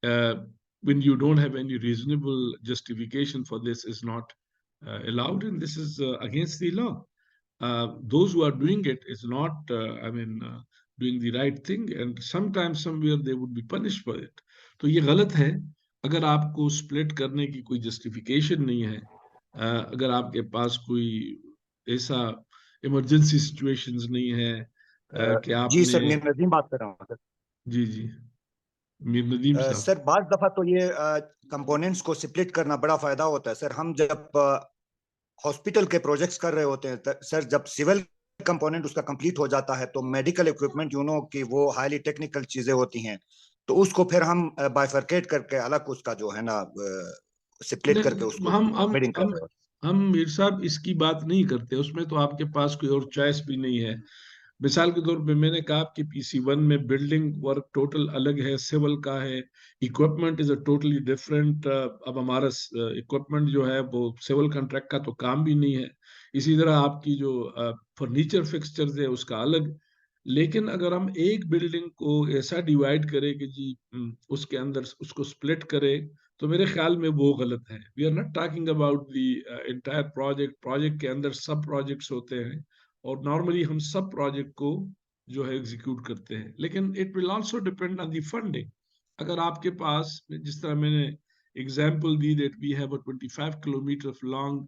when you don't have any reasonable justification for this is not allowed, and this is against the law. Those who are doing it is not, doing the right thing, and sometimes somewhere they would be punished for it. तो ये गलत है। अगर आपको split करने की कोई justification नहीं है, अगर आपके पास कोई ऐसा इमरजेंसी सिचुएशंस नहीं है कि जी आपने, सर, मीर नदीम बात कर रहा हूँ सर। जी मीर नदीम साहब। सर बाज दफा तो ये कंपोनेंट्स को स्प्लिट करना बड़ा फायदा होता है सर। हम जब हॉस्पिटल के प्रोजेक्ट्स कर रहे होते हैं सर, जब सिविल कंपोनेंट उसका कंप्लीट हो जाता है तो मेडिकल इक्विपमेंट कि वो हाईली टेक्निकल चीजें होती हैं, तो उसको फिर हम बाइफरकेट करके अलग उसका जो है ना स्प्लिट करके उसको बिडिंग कर रहे होते हैं। हम मीर साहब इसकी बात नहीं करते, उसमें तो आपके पास कोई और चॉइस भी नहीं है। मिसाल के तौर पे मैंने कहा कि PC1 में बिल्डिंग वर्क टोटल अलग है, सिविल का है, equipment is a totally different. अब हमारा इक्विपमेंट जो है वो सिविल कॉन्ट्रैक्ट का तो काम भी नहीं है। इसी तरह आपकी जो फर्नीचर फिक्सचर्स है उसका अलग। लेकिन अगर हम एक बिल्डिंग को ऐसा डिवाइड करें कि जी उसके अंदर उसको स्प्लिट करें, तो मेरे ख्याल में वो गलत है। We are not talking about the entire project के अंदर सब प्रोजेक्ट्स होते हैं और नॉर्मली हम सब प्रोजेक्ट को जो है एग्जीक्यूट करते हैं, लेकिन it will also depend on the funding. अगर आपके पास, जिस तरह मैंने एग्जांपल दी that we have a 25 kilometer long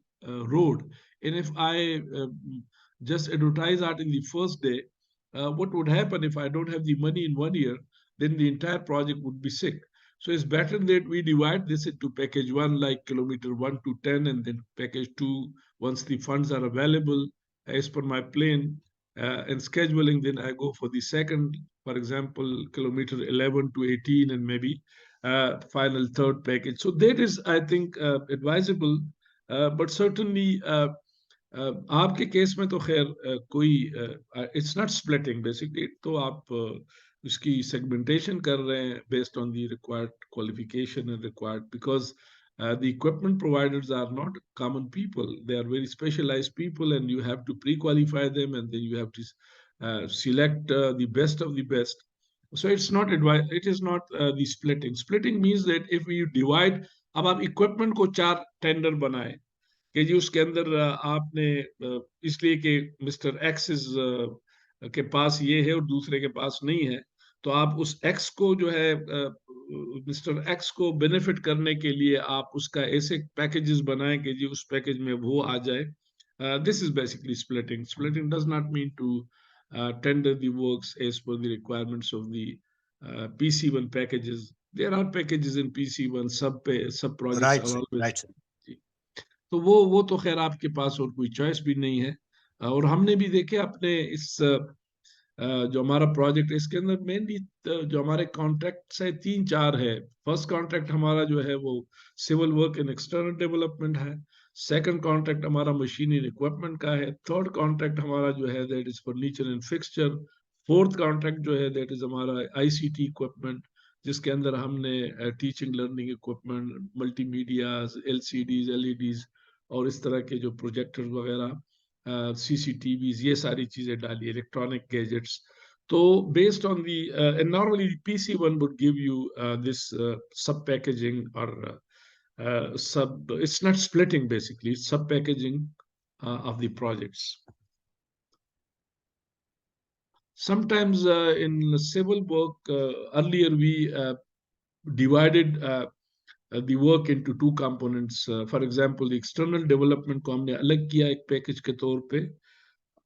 road, and if I just advertise that in the first day, what would happen if I don't have the money in 1 year? Then the entire project would be sick. So it's better that we divide this into package 1, like kilometer 1 to 10, and then package 2, once the funds are available as per my plan and scheduling, then I go for the second, for example, kilometer 11 to 18, and maybe final third package. So that is, I think, advisable, but certainly आपके case में तो खैर कोई it's not splitting basically, तो आप उसकी segmentation कर रहे हैं based on the required qualification and required, because the equipment providers are not common people. They are very specialized people, and you have to pre-qualify them, and then you have to select the best of the best. So it's not it is not the splitting. Splitting means that if we divide, अब आप equipment को 4 tender बनाए कि जी उसके अंदर आपने इसलिए कि मिस्टर एक्स के पास ये है और दूसरे के पास नहीं है, तो आप उस एक्स को जो है मिस्टर एक्स को बेनिफिट करने के लिए आप उसका ऐसे पैकेजेस बनाएं कि जी उस पैकेज में वो आ जाए. This is basically splitting. Splitting does not mean to tender the works as per the requirements of the PC1 packages. There are packages in PC1, sub projects Right, are sir. always. Right, sir. तो वो तो खैर आपके पास और कोई choice भी नहीं है. और हमने भी देखे अपने इस जो हमारा प्रोजेक्ट, इसके अंदर मेनली जो हमारे कॉन्ट्रैक्ट्स है 3-4 है. फर्स्ट कॉन्ट्रैक्ट हमारा जो है वो civil work and external development है. सेकंड कॉन्ट्रैक्ट हमारा मशीनरी इक्विपमेंट का है. थर्ड कॉन्ट्रैक्ट हमारा जो है that is furniture and fixture. Fourth contract जो है दैट इज हमारा आईसीटी इक्विपमेंट, जिसके अंदर हमने teaching learning equipment, multimedia, LCDs, LEDs और इस तरह के जो प्रोजेक्टर वगैरह, CCTVs, ये सारी चीजें डाली, इलेक्ट्रॉनिक गैजेट्स. तो based on the and normally PC1 would give you this sub packaging or it's not splitting, basically it's sub packaging of the projects. Sometimes in civil work, earlier we divided the work into two components. For example, the external development को हमने अलग किया एक package के तौर पे,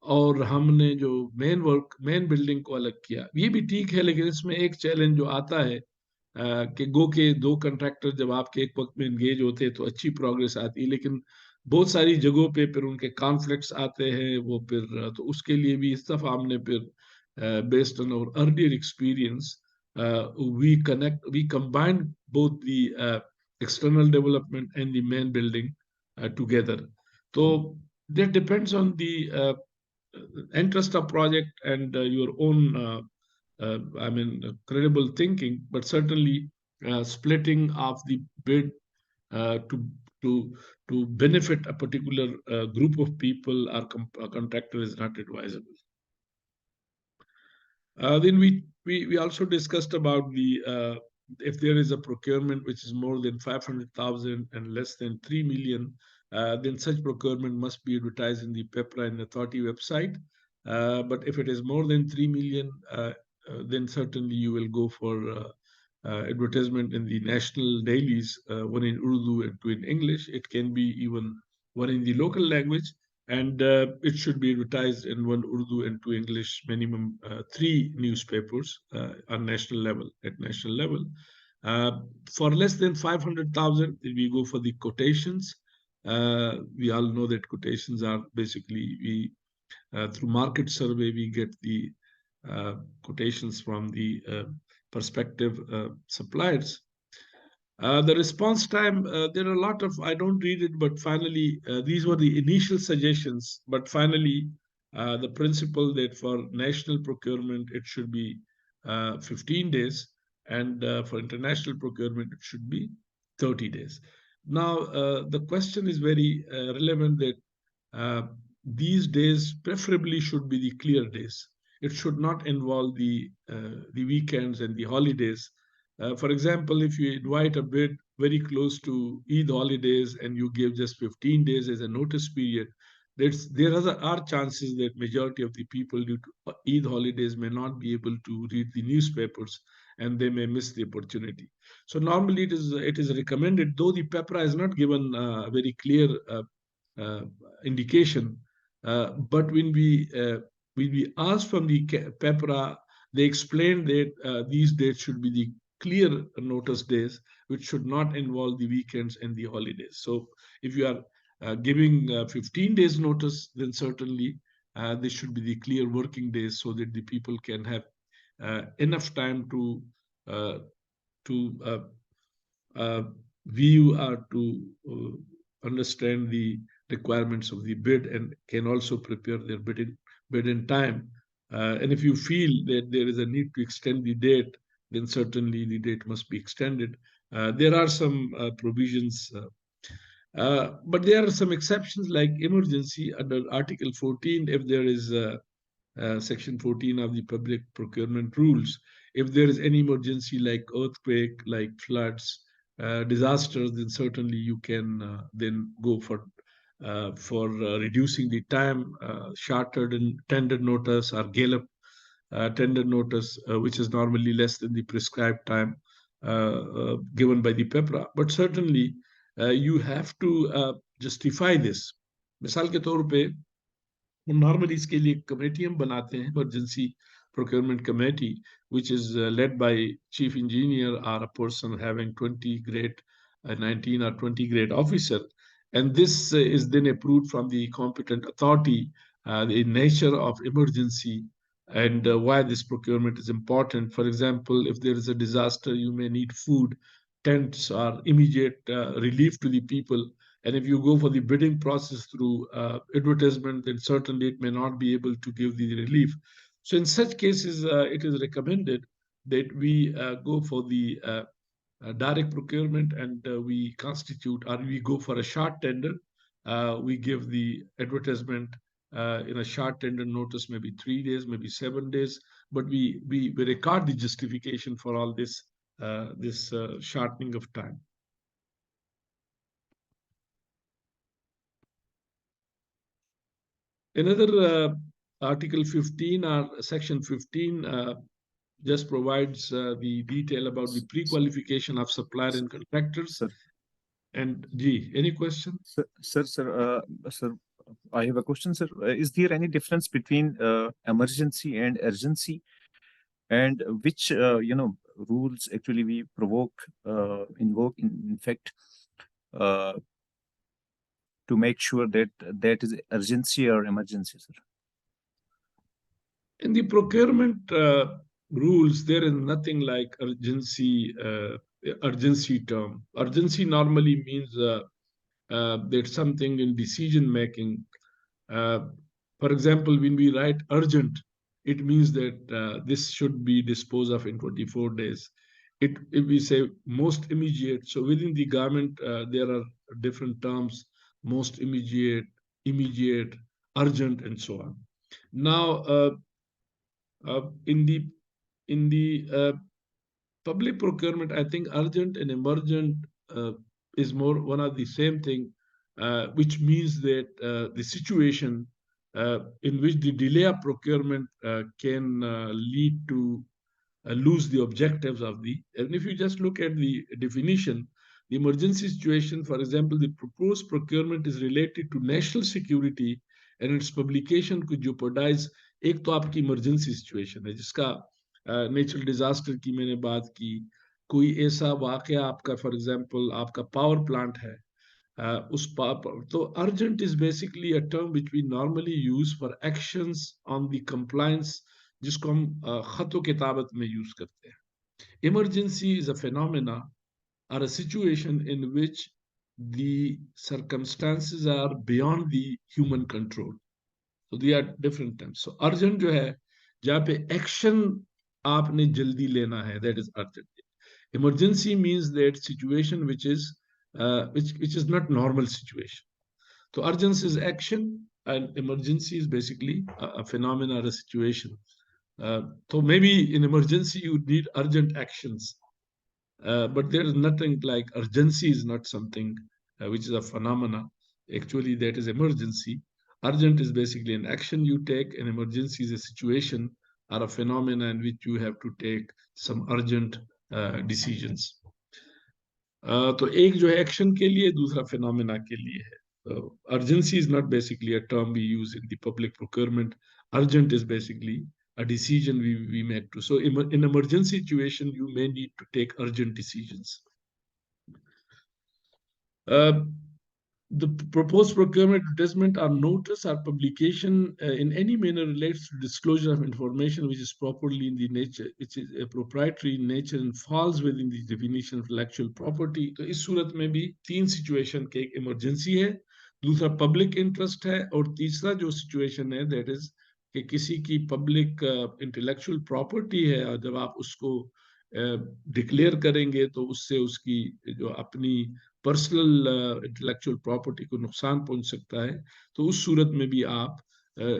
और हमने जो मेन बिल्डिंग को अलग किया. ये भी ठीक है, लेकिन इसमें एक चैलेंज जो आता है कि गो के 2 कंट्रैक्टर जब आपके एक वक्त में एंगेज होते हैं तो अच्छी प्रोग्रेस आती है, लेकिन बहुत सारी जगहों पे फिर उनके कॉन्फ्लिक्ट्स आते हैं. वो फिर तो उसके लिए भी इस दफा हमने फिर based on our earlier experience, we combined both the external development and the main building together. So that depends on the interest of project and your own, credible thinking, but certainly splitting of the bid to benefit a particular group of people or contractor is not advisable. Then we also discussed about the if there is a procurement which is more than 500,000 and less than 3 million, then such procurement must be advertised in the PPRA and authority website. But if it is more than 3 million, then certainly you will go for advertisement in the national dailies, one in Urdu and 2 in English. It can be even one in the local language. And it should be advertised in 1 Urdu and 2 English, minimum 3 newspapers on national level, at national level. For less than 500,000, we go for the quotations. We all know that quotations are basically, through market survey, we get the quotations from the prospective suppliers. The response time, there are a lot of, I don't read it, but finally, these were the initial suggestions, but finally, the principle that for national procurement, it should be 15 days, and for international procurement, it should be 30 days. Now, the question is very relevant that these days preferably should be the clear days. It should not involve the weekends and the holidays. For example, if you invite a bid very close to Eid holidays and you give just 15 days as a notice period, there are chances that majority of the people due to Eid holidays may not be able to read the newspapers and they may miss the opportunity. So normally it is recommended, though the PPRA is not given a very clear indication, but when we asked from the PPRA, they explained that these dates should be the clear notice days, which should not involve the weekends and the holidays. So if you are giving 15 days notice, then certainly this should be the clear working days so that the people can have enough time to view or to understand the requirements of the bid and can also prepare their bid in time And if you feel that there is a need to extend the date, then certainly the date must be extended. There are some provisions, but there are some exceptions like emergency under Article 14. If there is Section 14 of the Public Procurement Rules, if there is any emergency like earthquake, like floods, disasters, then certainly you can then go for reducing the time, chartered and tender notice or gallop tender notice, which is normally less than the prescribed time given by the PPRA. But certainly you have to justify this. मिसाल के तौर पे normally इसके लिए committee हम बनाते हैं, emergency procurement committee, which is led by chief engineer or a person having 20 grade, 19 or 20 grade officer. And this is then approved from the competent authority, the nature of emergency and why this procurement is important. For example, if there is a disaster, you may need food, tents, or immediate relief to the people. And if you go for the bidding process through advertisement, then certainly it may not be able to give the relief. So in such cases, it is recommended that we go for the direct procurement and we constitute, or we go for a short tender. We give the advertisement in a short tender notice, maybe 3 days, maybe 7 days, but we record the justification for all this, shortening of time. Another Article 15 or Section 15 just provides the detail about the pre-qualification of supplier and contractors. Sir. And G, any question? Sir, I have a question, sir. Is there any difference between emergency and urgency, and which rules actually we invoke in fact to make sure that that is urgency or emergency, sir? In the procurement rules, there is nothing like urgency term. Urgency normally means there's something in decision making. For example, when we write urgent, it means that this should be disposed of in 24 days. If we say most immediate, so within the government, there are different terms: most immediate, urgent, and so on. Now, in the public procurement, I think urgent and emergent is more one of the same thing, which means that the situation in which the delay of procurement can lead to lose the objectives of the. And if you just look at the definition, the emergency situation, for example, the proposed procurement is related to national security and its publication could jeopardize. एक तो आपकी emergency situation है जिसका natural disaster की मैंने बात की, कोई ऐसा वाकया आपका, फॉर एग्जांपल आपका पावर प्लांट है, उस तो urgent is basically a term which we normally use for actions on the compliance, जिसको हम खतो किताबत में यूज करते हैं. Emergency is a phenomena or a situation in which the circumstances are beyond the human control. So they are different terms. So urgent जो है जहाँ पे action आपने जल्दी लेना है, that is urgent. Emergency means that situation which is which is not normal situation. So urgency is action and emergency is basically a phenomena or a situation. So maybe in emergency you need urgent actions. But there is nothing like urgency is not something which is a phenomena. Actually, that is emergency. Urgent is basically an action you take, and emergency is a situation or a phenomena in which you have to take some urgent decisions. तो एक जो है action के लिए, दूसरा phenomena के लिए है. Urgency is not basically a term we use in the public procurement. Urgent is basically a decision we make to. So in emergency situation, you may need to take urgent decisions. The proposed procurement advertisement or notice or publication in any manner relates to disclosure of information which is properly in the nature, which is a proprietary in nature and falls within the definition of intellectual property. तो इस सूरत में भी तीन situation के, एक emergency है, दूसरा public interest है, और तीसरा जो सिचुएशन है that is कि किसी की पब्लिक इंटेलेक्चुअल प्रॉपर्टी है और जब आप उसको डिक्लेयर करेंगे तो उससे उसकी जो अपनी पर्सनल इंटेलेक्चुअल प्रॉपर्टी को नुकसान पहुंच सकता है। तो उस सूरत में भी आप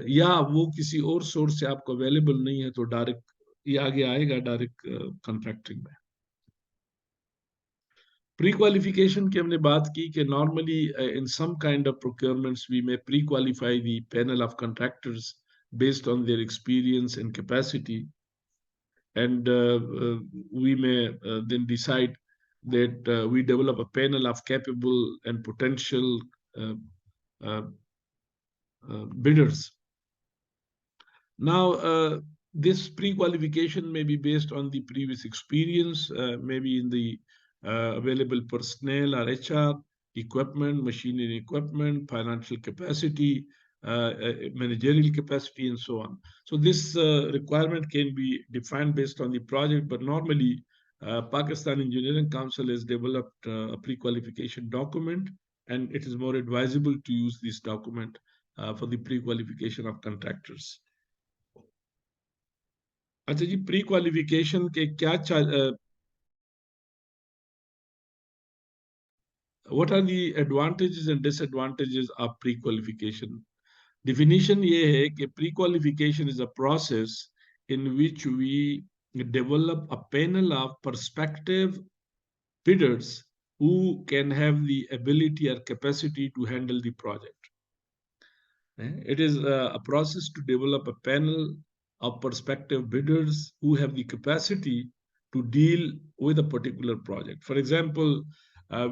या वो किसी और सोर्स से आपको अवेलेबल नहीं है तो डायरेक्ट ये आगे आएगा डायरेक्ट कॉन्ट्रैक्टिंग में। प्री क्वालिफिकेशन की हमने बात की कि normally in some kind of procurements we may pre qualify the panel of contractors based on their experience and capacity, and we may then decide that we develop a panel of capable and potential uh, uh, bidders. Now, this pre-qualification may be based on the previous experience, maybe in the available personnel or HR, equipment, machinery equipment, financial capacity, managerial capacity, and so on. So this requirement can be defined based on the project, but normally Pakistan Engineering Council has developed a pre-qualification document, and it is more advisable to use this document for the pre-qualification of contractors. अच्छा जी, pre qualification के क्या what are the advantages and disadvantages of pre qualification? Definition ये है कि pre qualification is a process in which we develop a panel of prospective bidders who can have the ability or capacity to handle the project. It is a process to develop a panel of prospective bidders who have the capacity to deal with a particular project. For example,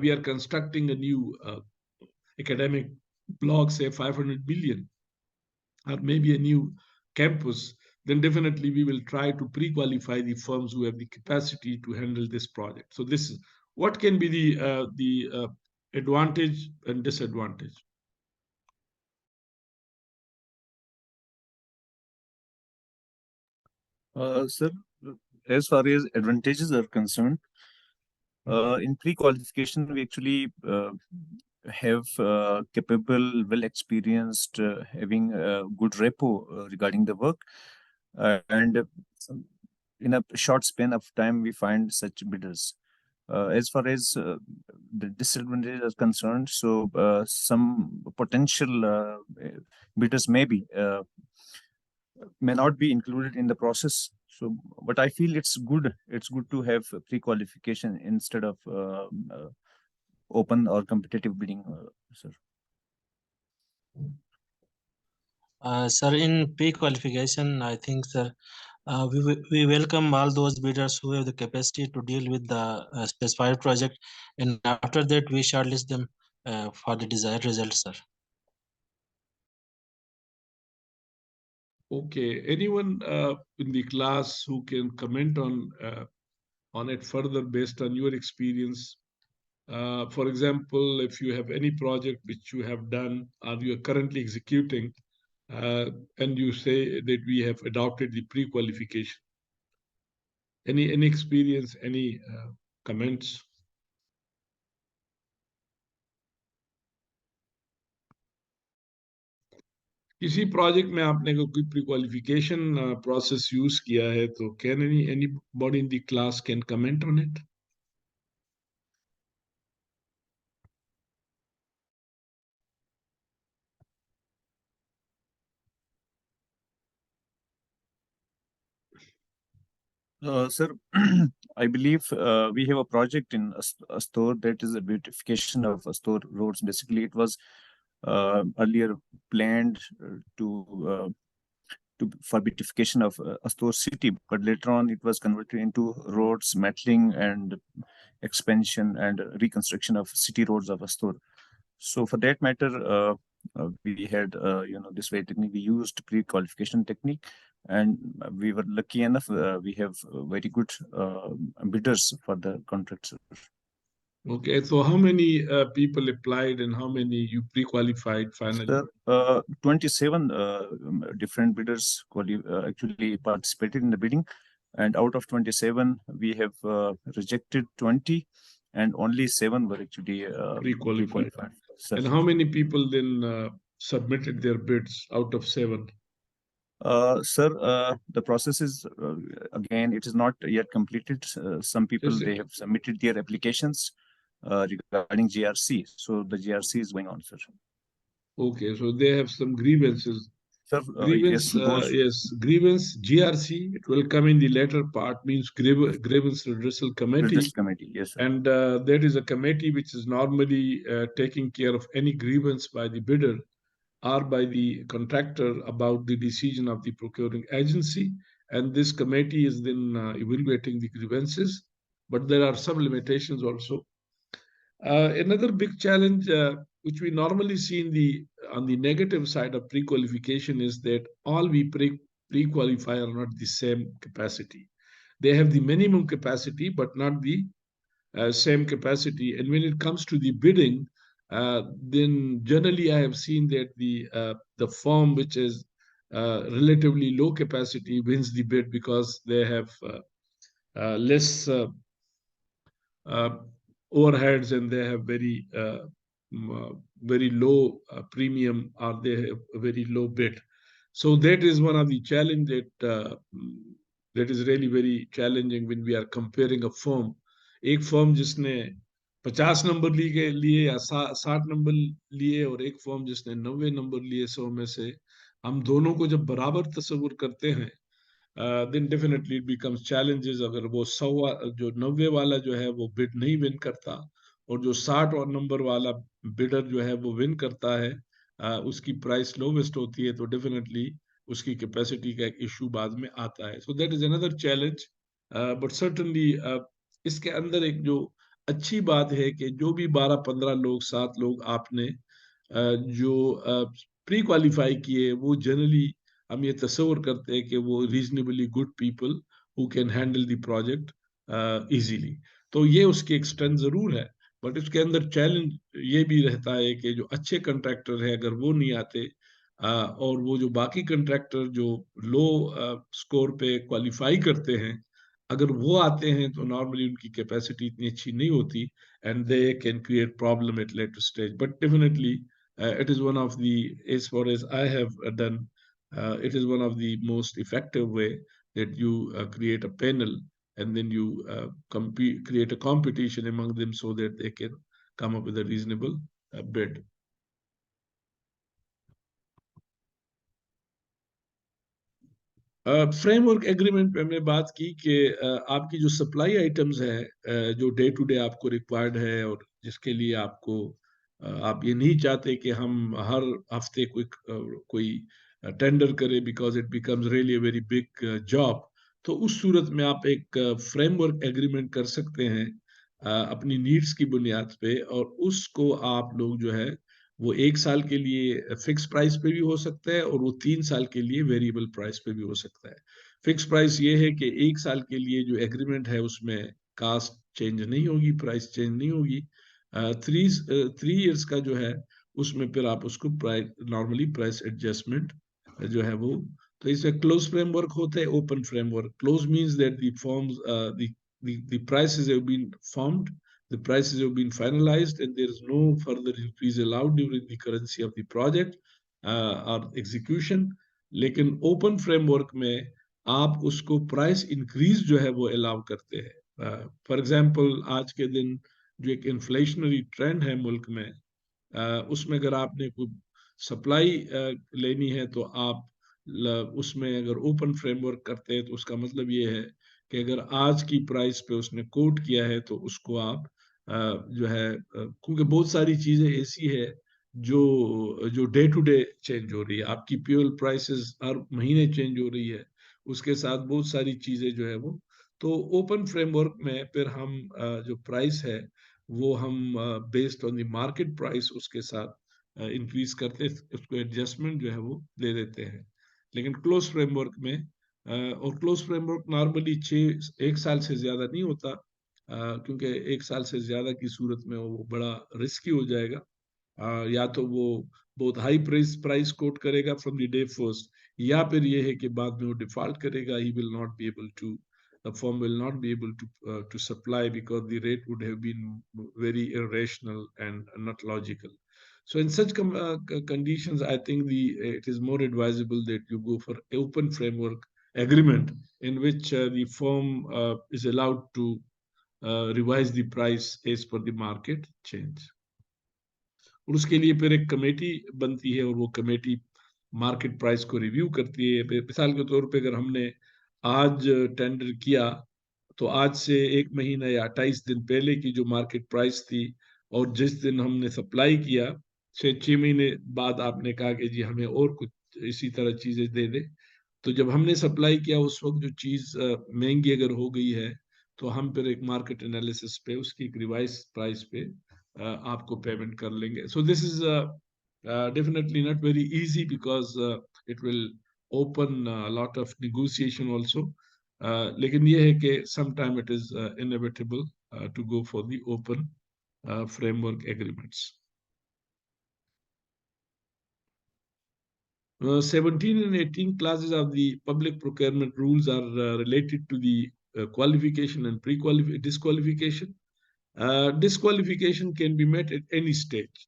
we are constructing a new academic block, say 500 billion, or maybe a new campus, then definitely we will try to pre-qualify the firms who have the capacity to handle this project. So this is what can be the advantage and disadvantage. Sir, as far as advantages are concerned, in pre-qualification, we actually have capable, well-experienced, having good rapport regarding the work, and in a short span of time, we find such bidders. As far as the disadvantages are concerned, so some potential bidders may not be included in the process. So, but I feel it's good. It's good to have pre-qualification instead of open or competitive bidding, sir. Sir, in pre-qualification, I think, sir, we welcome all those bidders who have the capacity to deal with the specified project, and after that, we shortlist them for the desired result, sir. Okay, anyone in the class who can comment on it further based on your experience? For example, if you have any project which you have done or you are currently executing, and you say that we have adopted the pre-qualification. Any experience, any comments? किसी project में आपने कोई pre qualification process use किया है तो can anybody in the class can comment on it? Sir, I believe we have a project in a store that is a beautification of a store roads. Basically, it was earlier planned for beautification of a store city, but later on it was converted into roads, metaling, and expansion and reconstruction of city roads of a store. So for that matter, we had this way technique. We used pre-qualification technique, and we were lucky enough. We have very good bidders for the contracts. Okay, so how many people applied and how many you pre-qualified finally? Sir, 27 different bidders actually participated in the bidding, and out of 27, we have rejected 20, and only 7 were actually pre-qualified. And how many people then submitted their bids out of 7? Sir, the process is again, it is not yet completed. Some people, they have submitted their applications regarding GRC. So the GRC is going on, sir. Okay, so they have some grievances. Sir, Grievance, yes, grievance GRC. It will come in the later part. Means grievance redressal committee. Redressal committee, yes, sir. And that is a committee which is normally taking care of any grievance by the bidder or by the contractor about the decision of the procuring agency. And this committee is then evaluating the grievances. But there are some limitations also. Another big challenge which we normally see on the negative side of pre-qualification is that all we pre-qualify are not the same capacity. They have the minimum capacity, but not the same capacity. And when it comes to the bidding, then generally I have seen that the firm which is relatively low capacity wins the bid because they have less overheads and they have very low premium, or they have a very low bid. So that is one of the challenge that is really very challenging when we are comparing a firm. एक firm जिसने 50 number लिए या 60 number लिए और एक firm जिसने 90 number लिए 100 में से, हम दोनों को जब बराबर तस्वुर करते हैं, then definitely it becomes challenges. अगर वो 100 जो 90 वाला जो है वो बिड नहीं विन करता और जो 60 और नंबर वाला बिडर जो है वो विन करता है, उसकी प्राइस लोवेस्ट होती है, तो डेफिनेटली उसकी कैपेसिटी का एक इशू बाद में आता है. So that is another challenge. But certainly इसके अंदर एक जो अच्छी बात है कि जो भी 12-15 लोग 7 लोग आपने जो प्री क्वालिफाई किए, वो जनरली हम ये तस्वर करते हैं कि वो reasonably good people who can handle the project easily. तो ये उसकी एक स्ट्रेंथ जरूर है, बट इसके अंदर चैलेंज ये भी रहता है कि जो अच्छे कंट्रैक्टर है अगर वो नहीं आते, और वो जो बाकी कंट्रैक्टर जो लो स्कोर पे क्वालिफाई करते हैं, अगर वो आते हैं तो नॉर्मली उनकी कैपेसिटी इतनी अच्छी नहीं होती and they can create problem at later stage. But definitely it is one of the, as far as I have done, it is one of the most effective way that you create a panel and then you create a competition among them so that they can come up with a reasonable bid. Framework agreement पे हमने बात की कि आपकी जो supply items है जो day to day आपको रिक्वायर्ड है और जिसके लिए आपको आप ये नहीं चाहते कि हम हर हफ्ते कोई टेंडर करें because it becomes really a very big job, तो उस सूरत में आप एक फ्रेमवर्क एग्रीमेंट कर सकते हैं अपनी नीड्स की बुनियाद पे, और उसको आप लोग जो है वो 1 साल के लिए फिक्स प्राइस पे भी हो सकता है और वो 3 साल के लिए वेरिएबल प्राइस पे भी हो सकता है. फिक्स प्राइस ये है कि 1 साल के लिए जो एग्रीमेंट है उसमें कास्ट चेंज नहीं होगी, प्राइस चेंज नहीं होगी. 3 इयर्स का जो है उसमें फिर आप उसको नॉर्मली प्राइस एडजस्टमेंट जो है वो, तो इसे क्लोज फ्रेमवर्क होता है. Open framework, close means that the forms the prices have been formed, the prices have been finalized, and there is no further increase allowed during the currency of the project or execution. लेकिन open framework में आप उसको price increase जो है वो allow करते हैं. For example आज के दिन जो एक इन्फ्लेशनरी ट्रेंड है मुल्क में, उसमें अगर आपने कोई सप्लाई लेनी है तो आप उसमें अगर ओपन फ्रेमवर्क करते हैं तो उसका मतलब ये है कि अगर आज की प्राइस पे उसने कोट किया है तो उसको आप जो है, क्योंकि बहुत सारी चीजें ऐसी है जो डे टू डे चेंज हो रही है, आपकी फ्यूल प्राइसेस हर महीने चेंज हो रही है, उसके साथ बहुत सारी चीजें जो है वो, तो ओपन फ्रेमवर्क में फिर हम जो प्राइस है वो हम based on the market price उसके साथ इंक्रीज करते, उसको एडजस्टमेंट जो है वो दे देते हैं. लेकिन क्लोज फ्रेमवर्क में और क्लोज फ्रेमवर्क नॉर्मली 1 साल से ज्यादा नहीं होता, क्योंकि 1 साल से ज्यादा की सूरत में वो बड़ा रिस्की हो जाएगा. या तो वो बहुत हाई प्राइस कोट करेगा फ्रॉम द डे फर्स्ट, या फिर ये है कि बाद में वो डिफॉल्ट करेगा. He will not be able to, the firm will not be able to supply because the rate would have been very irrational and not logical. So in such conditions, I think it is more advisable that you go for open framework agreement in which the firm is allowed to revise the price as per the market change. और उसके लिए फिर एक committee बनती है और वो committee market price को रिव्यू करती है। मिसाल के तौर पे अगर हमने आज टेंडर किया तो आज से 1 महीना या 28 दिन पहले की जो मार्केट प्राइस थी और जिस दिन हमने सप्लाई किया से 6 महीने बाद आपने कहा कि जी हमें और कुछ इसी तरह चीजें दे दे, तो जब हमने सप्लाई किया उस वक्त जो चीज महंगी अगर हो गई है तो हम फिर एक मार्केट एनालिसिस पे उसकी एक रिवाइज प्राइस पे आपको पेमेंट कर लेंगे. So this is definitely not very easy because it will open a lot of negotiation also. लेकिन ये है कि sometime it is inevitable to go for the open framework agreements. 17 and 18 clauses of the public procurement rules are related to the qualification and disqualification. Disqualification can be met at any stage.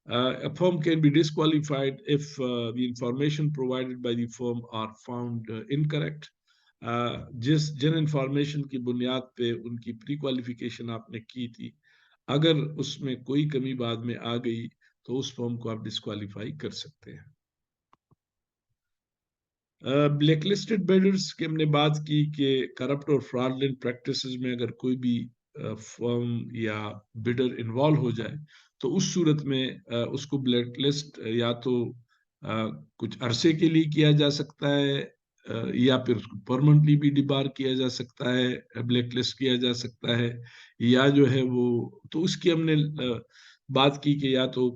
A firm can be disqualified if the information provided by the firm are found incorrect. जिन information की बुनियाद पे उनकी pre qualification आपने की थी, अगर उसमें कोई कमी बाद में आ गई तो उस फर्म को आप डिस्क्वालीफाई कर सकते हैं. ब्लैकलिस्टेड बिडर्स की हमने बात की कि करप्ट और फ्रॉडलेंट प्रैक्टिसेस में अगर कोई भी फर्म या बिडर इन्वॉल्व हो जाए तो उस सूरत में उसको ब्लैकलिस्ट या तो कुछ अरसे के लिए किया जा सकता है या फिर उसको परमानेंटली भी डिबार किया जा सकता है, ब्लैकलिस्ट किया जा सकता है, या जो है वो तो उसकी हमने बात की कि या तो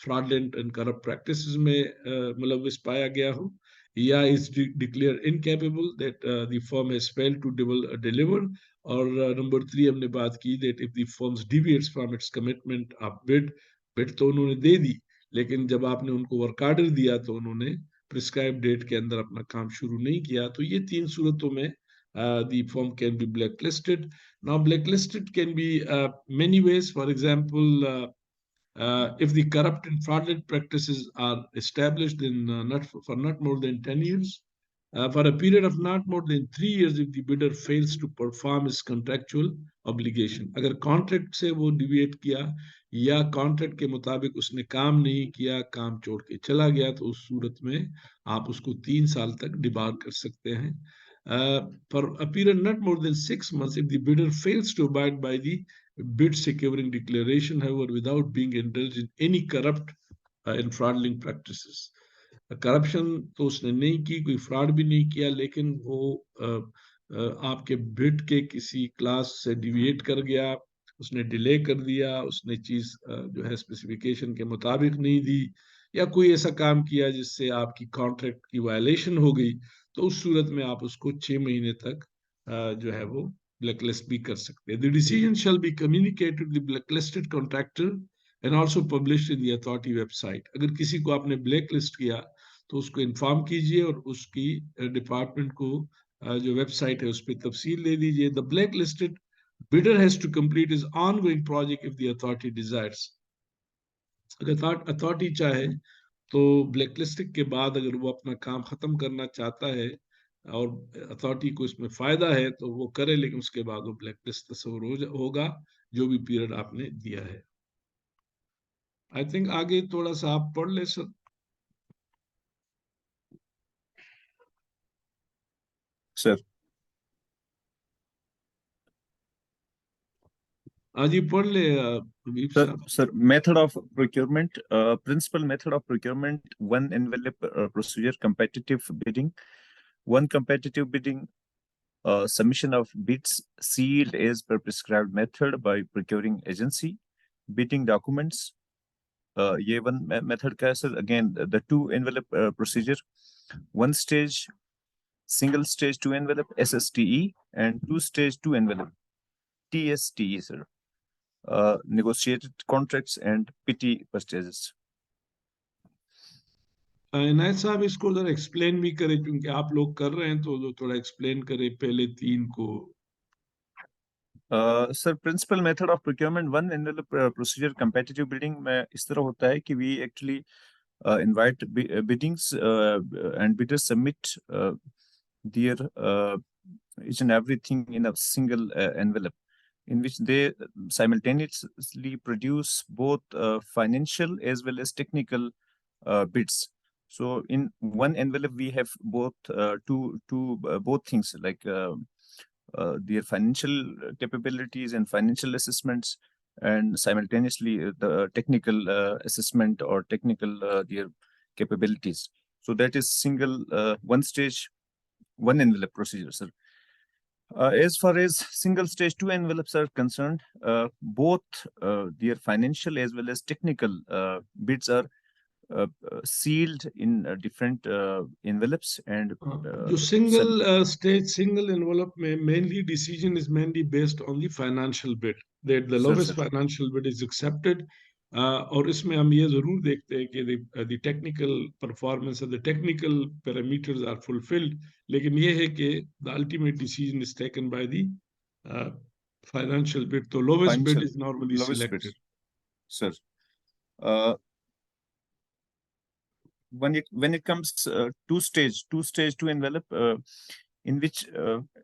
फ्रॉडलेंट एंड करप्ट प्रैक्टिसेस में मुलविस पाया गया हो, या is declared incapable that the firm has failed to deliver, और नंबर 3 हमने बात की that if the firm deviates from its commitment of bid तो उन्होंने दे दी, लेकिन जब आपने उनको वर्क ऑर्डर दिया तो उन्होंने प्रिस्क्राइब डेट के अंदर अपना काम शुरू नहीं किया, तो ये 3 सूरतों में the firm can be blacklisted. Now blacklisted can be many ways. For example, if the corrupt and fraudulent practices are established in for not more than 10 years, for a period of not more than 3 years, if the bidder fails to perform his contractual obligation, अगर contract से वो deviate किया या contract के मुताबिक उसने काम नहीं किया, काम छोड़ के चला गया, तो उस सूरत में आप उसको 3 साल तक डिबार कर सकते हैं. For a period not more than 6 months, if the bidder fails to abide by the bid securing declaration, however, without being indulged in any corrupt and fraudulent practices. Corruption तो उसने नहीं की, कोई फ्रॉड भी नहीं किया, लेकिन वो आपके बिड के किसी क्लास से डिविएट कर गया, उसने डिले कर दिया, उसने चीज जो है स्पेसिफिकेशन के मुताबिक नहीं दी, या कोई ऐसा काम किया जिससे आपकी कॉन्ट्रैक्ट की वायलेशन हो गई, तो उस सूरत में आप उसको 6 महीने तक जो है वो blacklist भी कर सकते हैं. The decision shall be communicated to the blacklisted contractor and also published in the authority website. अगर किसी को आपने blacklist किया तो उसको इन्फॉर्म कीजिए और उसकी डिपार्टमेंट को जो वेबसाइट है उस पर तफसील दे दीजिए. The blacklisted bidder has to complete his ongoing project if the authority desires. अगर अथॉरिटी चाहे तो ब्लैकलिस्टिंग के बाद अगर वो अपना काम खत्म करना चाहता है और अथॉरिटी को इसमें फायदा है तो वो करे, लेकिन उसके बाद वो ब्लैकलिस्ट तस्वर होगा जो भी पीरियड आपने दिया है. आई थिंक आगे थोड़ा सा आप पढ़ ले सर. सर आज ही पढ़ ले sir, method of procurement, principal method of procurement, one envelope procedure, competitive bidding, one competitive bidding, submission of bids sealed as per prescribed method by procuring agency, bidding documents. ये one method का है sir. Again, the two envelope procedure, one stage, single stage two envelope SSTE, and two stage two envelope TSTE sir. Negotiated contracts and PT purchases. इनायत साहब इसको जरा explain भी करें, क्योंकि आप लोग कर रहे हैं तो थोड़ा एक्सप्लेन करें पहले 3 को. Sir, principal method of procurement, one envelope procedure competitive bidding में इस तरह होता है कि we actually invite biddings and bidders submit their each and everything in a single envelope, in which they simultaneously produce both financial as well as technical bids. So in one envelope we have both both things like their financial capabilities and financial assessments, and simultaneously the technical assessment or technical their capabilities. So that is single one stage, one envelope procedure, sir. As far as single stage two envelopes are concerned, both their financial as well as technical bids are sealed in different envelopes, and The single stage, single envelope mainly decision is mainly based on the financial bid, that the lowest financial bid is accepted. और इसमें हम ये जरूर देखते हैं कि the technical performance and the technical parameters are fulfilled, लेकिन ये है कि the ultimate decision is taken by the financial bid. तो lowest bid is normally selected. Sir, when it comes two stage two envelope, in which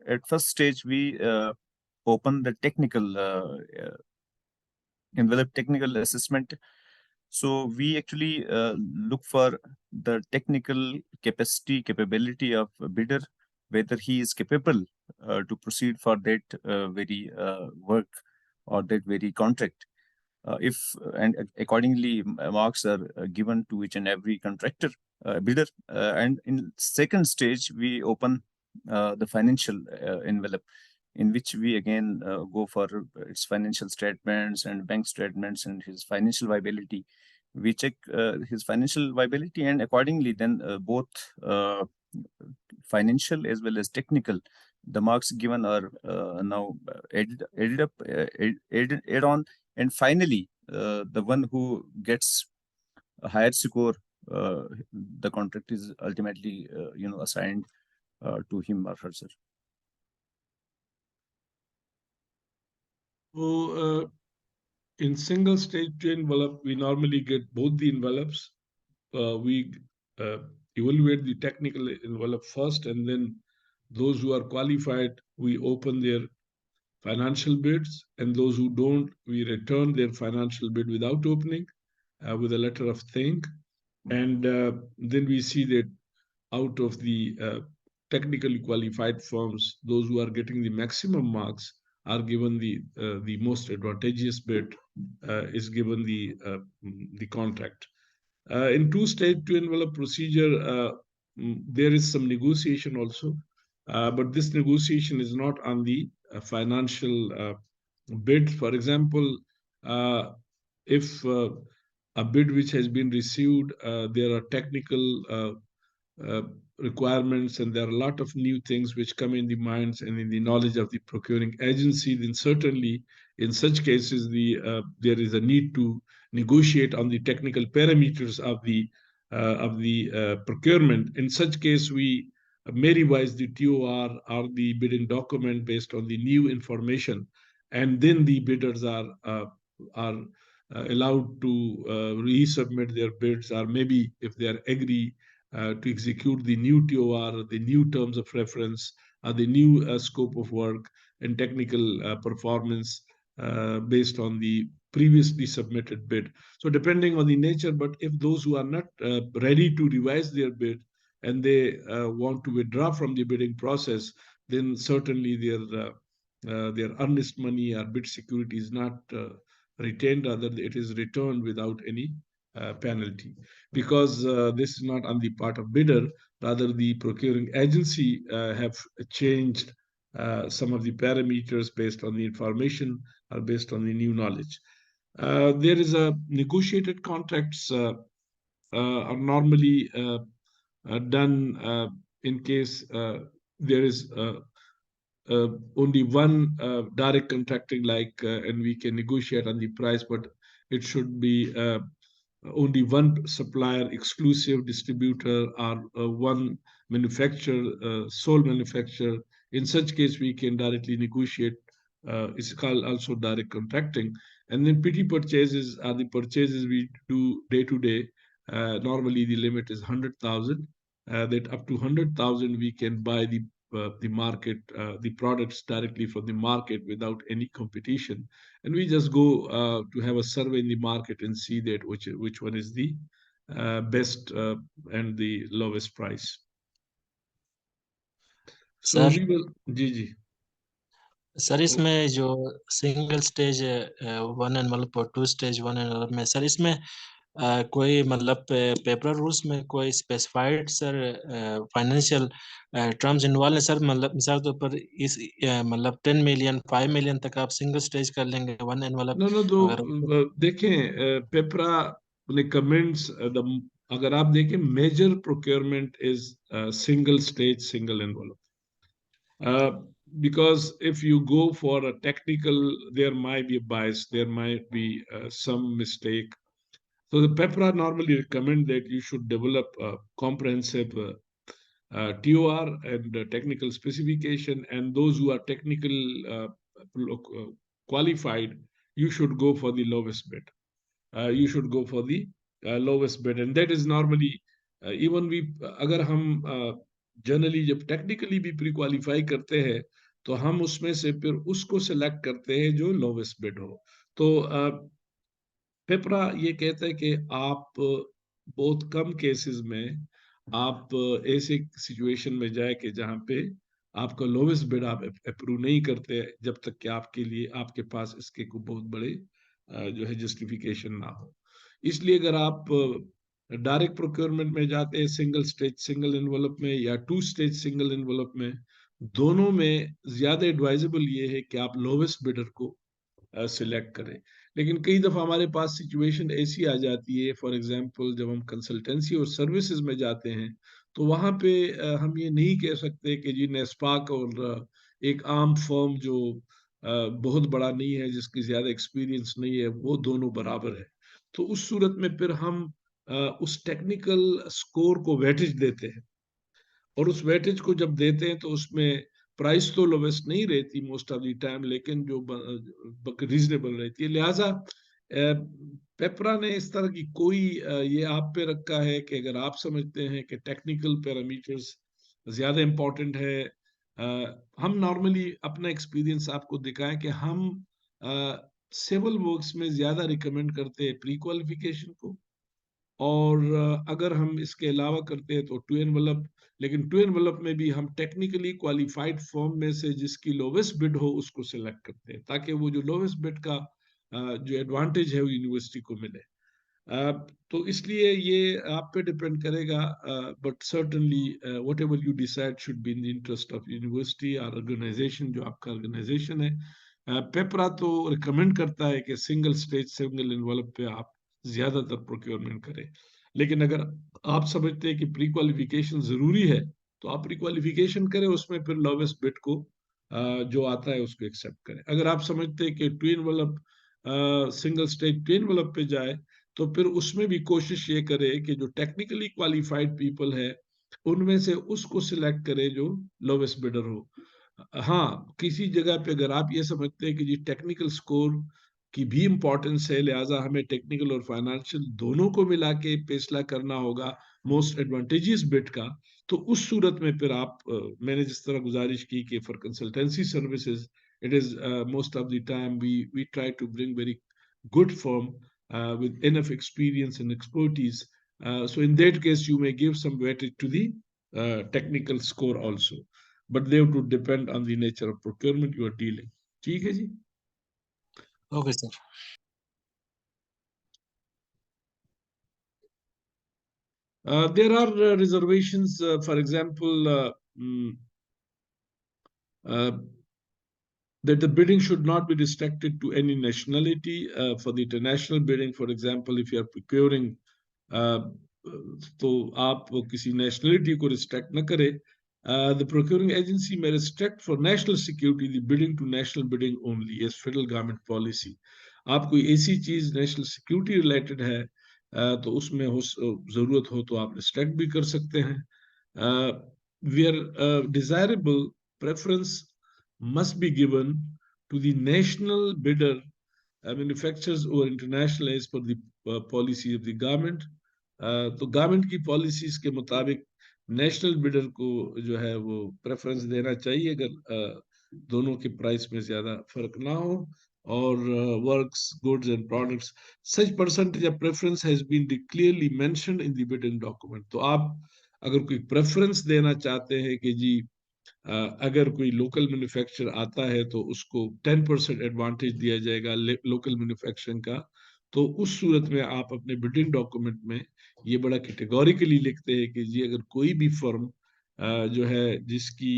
at first stage we open the technical envelope, technical assessment. So we actually look for the technical capability of a bidder, whether he is capable to proceed for that very work or that very contract. And accordingly marks are given to each and every contractor bidder, and in second stage we open the financial envelope, in which we again go for its financial statements and bank statements and his financial viability. We check his financial viability, and accordingly then both financial as well as technical, the marks given are now added on, and finally the one who gets a higher score, the contract is ultimately assigned to him or her, sir. So in single stage two envelope, we normally get both the envelopes. We evaluate the technical envelope first, and then those who are qualified, we open their financial bids, and those who don't, we return their financial bid without opening with a letter of thank. And then we see that out of the technically qualified firms, those who are getting the maximum marks are given the most advantageous bid is given the contract. In two-stage two-envelope procedure, there is some negotiation also, but this negotiation is not on the financial bid. For example, if a bid which has been received, there are technical requirements, and there are a lot of new things which come in the minds and in the knowledge of the procuring agency, then certainly in such cases there is a need to negotiate on the technical parameters of the procurement. In such case, we may revise the TOR or the bidding document based on the new information, and then the bidders are allowed to resubmit their bids, or maybe if they are agree to execute the new TOR, the new terms of reference, the new scope of work and technical performance based on the previously submitted bid. So depending on the nature, but if those who are not ready to revise their bid and they want to withdraw from the bidding process, then certainly their earnest money or bid security is not retained, rather it is returned without any penalty, because this is not on the part of bidder, rather the procuring agency have changed some of the parameters based on the information or based on the new knowledge. There is a negotiated contracts are normally done in case there is only one direct contracting, and we can negotiate on the price, but it should be only one supplier, exclusive distributor, or one manufacturer, sole manufacturer. In such case, we can directly negotiate It's called also direct contracting. And then PT purchases are the purchases we do day to day. Normally the limit is 100,000. That up to 100,000 we can buy the market, the products directly from the market without any competition. And we just go to have a survey in the market and see that which one is the best and the lowest price. So sir we will, जी sir इसमें जो single stage 1 envelope और 2 stage 1 envelope में sir इसमें कोई मतलब paper rules में कोई specified sir financial terms involve है सर, मतलब मिसाल के ऊपर इस मतलब 10 मिलियन 5 मिलियन तक आप सिंगल स्टेज कर लेंगे 1 एनवलप? नो तो अगर देखें पेपरा रिकमेंड्स अगर आप देखें major procurement is single stage single envelope, because if you go for a technical there might be a bias, there might be some mistake. So the PEPRA normally recommend that you should develop a comprehensive TOR and technical specification, and those who are technical qualified, you should go for the lowest bid. You should go for the lowest bid, and that is normally even we अगर हम generally जब technically भी pre qualify करते हैं तो हम उसमें से फिर उसको सिलेक्ट करते हैं जो लोवेस्ट बिड हो. तो पेपरा ये कहता है कि आप बहुत कम केसेस में आप ऐसे सिचुएशन में जाए कि जहां पे आपका लोवेस्ट बिड आप अप्रूव नहीं करते जब तक कि आपके लिए आपके पास इसके को बहुत बड़े जो है जस्टिफिकेशन ना हो. इसलिए अगर आप डायरेक्ट प्रोक्योरमेंट में जाते हैं सिंगल स्टेज सिंगल एनवलप में या 2 स्टेज सिंगल एनवलप में, दोनों में ज्यादा एडवाइजेबल ये है कि आप लोवेस्ट बिडर को सिलेक्ट करें. लेकिन कई दफा हमारे पास सिचुएशन ऐसी आ जाती है, फॉर एग्जांपल जब हम कंसल्टेंसी और सर्विसेज में जाते हैं तो वहां पे हम ये नहीं कह सकते कि जी नेस्पाक और एक आम फर्म जो बहुत बड़ा नहीं है जिसकी ज्यादा एक्सपीरियंस नहीं है वो दोनों बराबर है. तो उस सूरत में फिर हम उस टेक्निकल स्कोर को वेटेज देते हैं, और उस वेटेज को जब देते हैं तो उसमें प्राइस तो लोवेस्ट नहीं रहती मोस्ट ऑफ द टाइम, लेकिन जो रीजनेबल रहती है. लिहाजा पेपरा ने इस तरह की कोई ये आप पे रखा है कि अगर आप समझते हैं कि टेक्निकल पैरामीटर्स ज्यादा इंपॉर्टेंट है, हम नॉर्मली अपना एक्सपीरियंस आपको दिखाएं कि हम सिविल वर्क्स में ज्यादा रिकमेंड करते हैं प्री क्वालिफिकेशन को, और अगर हम इसके अलावा करते हैं तो 2 एनवलप. लेकिन 2 एनवलप में भी हम टेक्निकली क्वालिफाइड फॉर्म में से जिसकी लोवेस्ट बिड हो उसको सिलेक्ट करते हैं ताकि वो जो लोवेस्ट बिड का जो एडवांटेज है वो यूनिवर्सिटी को मिले. तो इसलिए ये आप पे डिपेंड करेगा, but certainly whatever you decide should be in the interest of university और ऑर्गेनाइजेशन जो आपका ऑर्गेनाइजेशन है. पेपरा तो रिकमेंड करता है कि सिंगल स्टेज सिंगल एनवलप पे आप ज्यादातर प्रोक्योरमेंट करें. लेकिन अगर आप समझते हैं कि प्री क्वालिफिकेशन जरूरी है तो आप प्री क्वालिफिकेशन करें, उसमें फिर लोवेस्ट बिड को जो आता है उसको एक्सेप्ट करें. अगर आप समझते हैं कि 2 एनवलप सिंगल स्टेज 2 एनवलप पे जाए तो फिर उसमें भी कोशिश ये करे कि जो टेक्निकली क्वालिफाइड पीपल है उनमें से उसको सिलेक्ट करे जो लोवेस्ट बिडर हो. हाँ, किसी जगह पे अगर आप ये समझते हैं कि जी टेक्निकल स्कोर की भी इंपॉर्टेंस है, लिहाजा हमें टेक्निकल और फाइनेंशियल दोनों को मिला के फैसला करना होगा मोस्ट एडवांटेजियस बिट का, तो उस सूरत में फिर आप मैंने जिस तरह गुजारिश की कि for consultancy services it is most of the time we try to bring very good firm with enough experience and expertise. So in that case, you may give some weightage to the technical score also, but they have to depend on the nature of procurement you are dealing. ठीक है जी? Okay sir. There are reservations, for example, that the bidding should not be restricted to any nationality. For the international bidding, for example, if you are procuring, तो आप किसी nationality को restrict न करें. The procuring agency may restrict for national security the bidding to national bidding only as federal government policy. आप कोई ऐसी चीज national security related है तो उसमें जरूरत हो तो आप restrict भी कर सकते हैं. Where desirable preference must be given to the national bidder, manufacturers or international as per the policy of the government. तो गवर्नमेंट की पॉलिसीज के मुताबिक नेशनल बिडर को जो है वो प्रेफरेंस देना चाहिए अगर दोनों के प्राइस में ज्यादा फर्क ना हो, और works, goods and products such percentage of preference has been clearly mentioned in the bidding document. तो आप अगर कोई प्रेफरेंस देना चाहते हैं कि जी अगर कोई लोकल मैन्युफैक्चर आता है तो उसको 10% एडवांटेज दिया जाएगा लोकल मैन्युफैक्चरिंग का, तो उस सूरत में आप अपने बिडिंग डॉक्यूमेंट में ये बड़ा कैटेगोरिकली लिखते हैं कि जी अगर कोई भी फर्म जो है जिसकी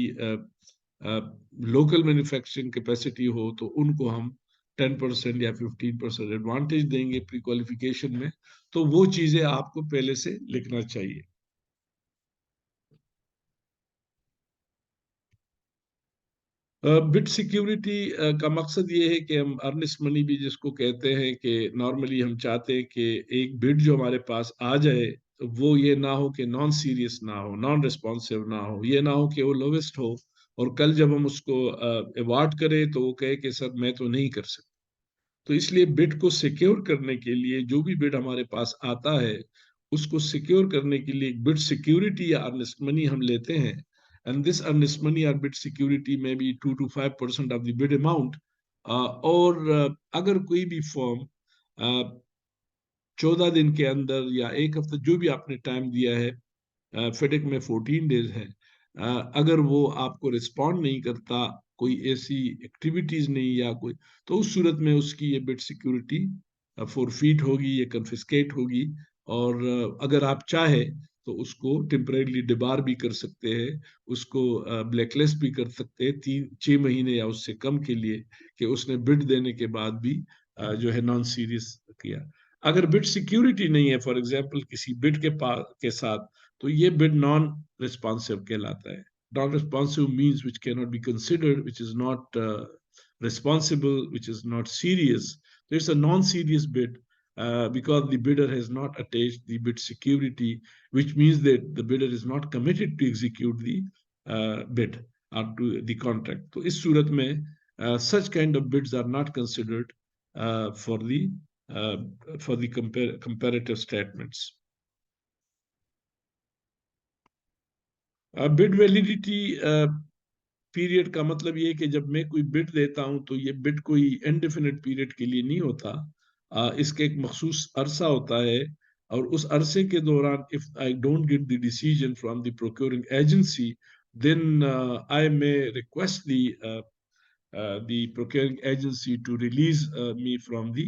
लोकल मैन्युफैक्चरिंग कैपेसिटी हो तो उनको हम 10% या 15% एडवांटेज देंगे प्री क्वालिफिकेशन में। तो वो चीजें आपको पहले से लिखना चाहिए। बिट सिक्योरिटी का मकसद ये है कि हम अर्नेस्ट मनी भी जिसको कहते हैं कि नॉर्मली हम चाहते हैं कि एक बिड जो हमारे पास आ जाए तो वो ये ना हो कि नॉन सीरियस ना हो, नॉन रिस्पॉन्सिव ना हो, ये ना हो कि वो लोवेस्ट हो और कल जब हम उसको अवार्ड करें तो वो कहे कि सर मैं तो नहीं कर सकता। तो इसलिए बिड को सिक्योर करने के लिए जो भी बिड हमारे पास आता है उसको सिक्योर करने के लिए बिड सिक्योरिटी या अर्नेस्ट मनी हम लेते हैं, and this earnest money or bid security may be 2 to 5% of the bid amount। और अगर कोई भी फॉर्म 14 दिन के अंदर या एक हफ्ता जो भी आपने टाइम दिया है, फेडेक में 14 डेज है, अगर वो आपको रिस्पॉन्ड नहीं करता, कोई ऐसी एक्टिविटीज नहीं या कोई, तो उस सूरत में उसकी ये बिड सिक्योरिटी फोरफीट होगी, ये कन्फिस्केट होगी, और अगर आप चाहे तो उसको टेम्परेरीली डिबार भी कर सकते हैं, उसको ब्लैकलिस्ट भी कर सकते हैं 3-6 महीने या उससे कम के लिए, कि उसने बिड देने के बाद भी जो है नॉन सीरियस किया। अगर बिड सिक्योरिटी नहीं है फॉर एग्जांपल किसी बिड के साथ, तो ये बिड नॉन रिस्पॉन्सिव कहलाता है। Non responsive means which can not be considered, which is not responsible, which is not serious. So it's a non-serious bid because the bidder has not attached the bid security, which means that the bidder is not committed to execute the bid or to the contract. So इस सूरत में such kind of bids are not considered for the comparative statements. Bid validity period का मतलब ये कि जब मैं कोई bid देता हूं तो ये बिड कोई इनडेफिनिट पीरियड के लिए नहीं होता, इसके एक मखसूस अरसा होता है, और उस अरसे के दौरान if I don't get the decision from the procuring agency then I may request the procuring agency to release me from the.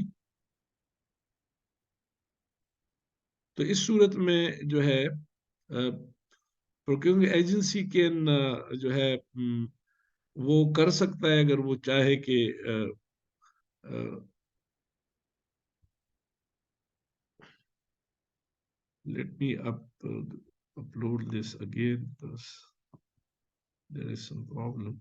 तो इस सूरत में जो है प्रोक्योरिंग एजेंसी के जो है वो कर सकता है अगर वो चाहे कि let me upload this again because there is some problem.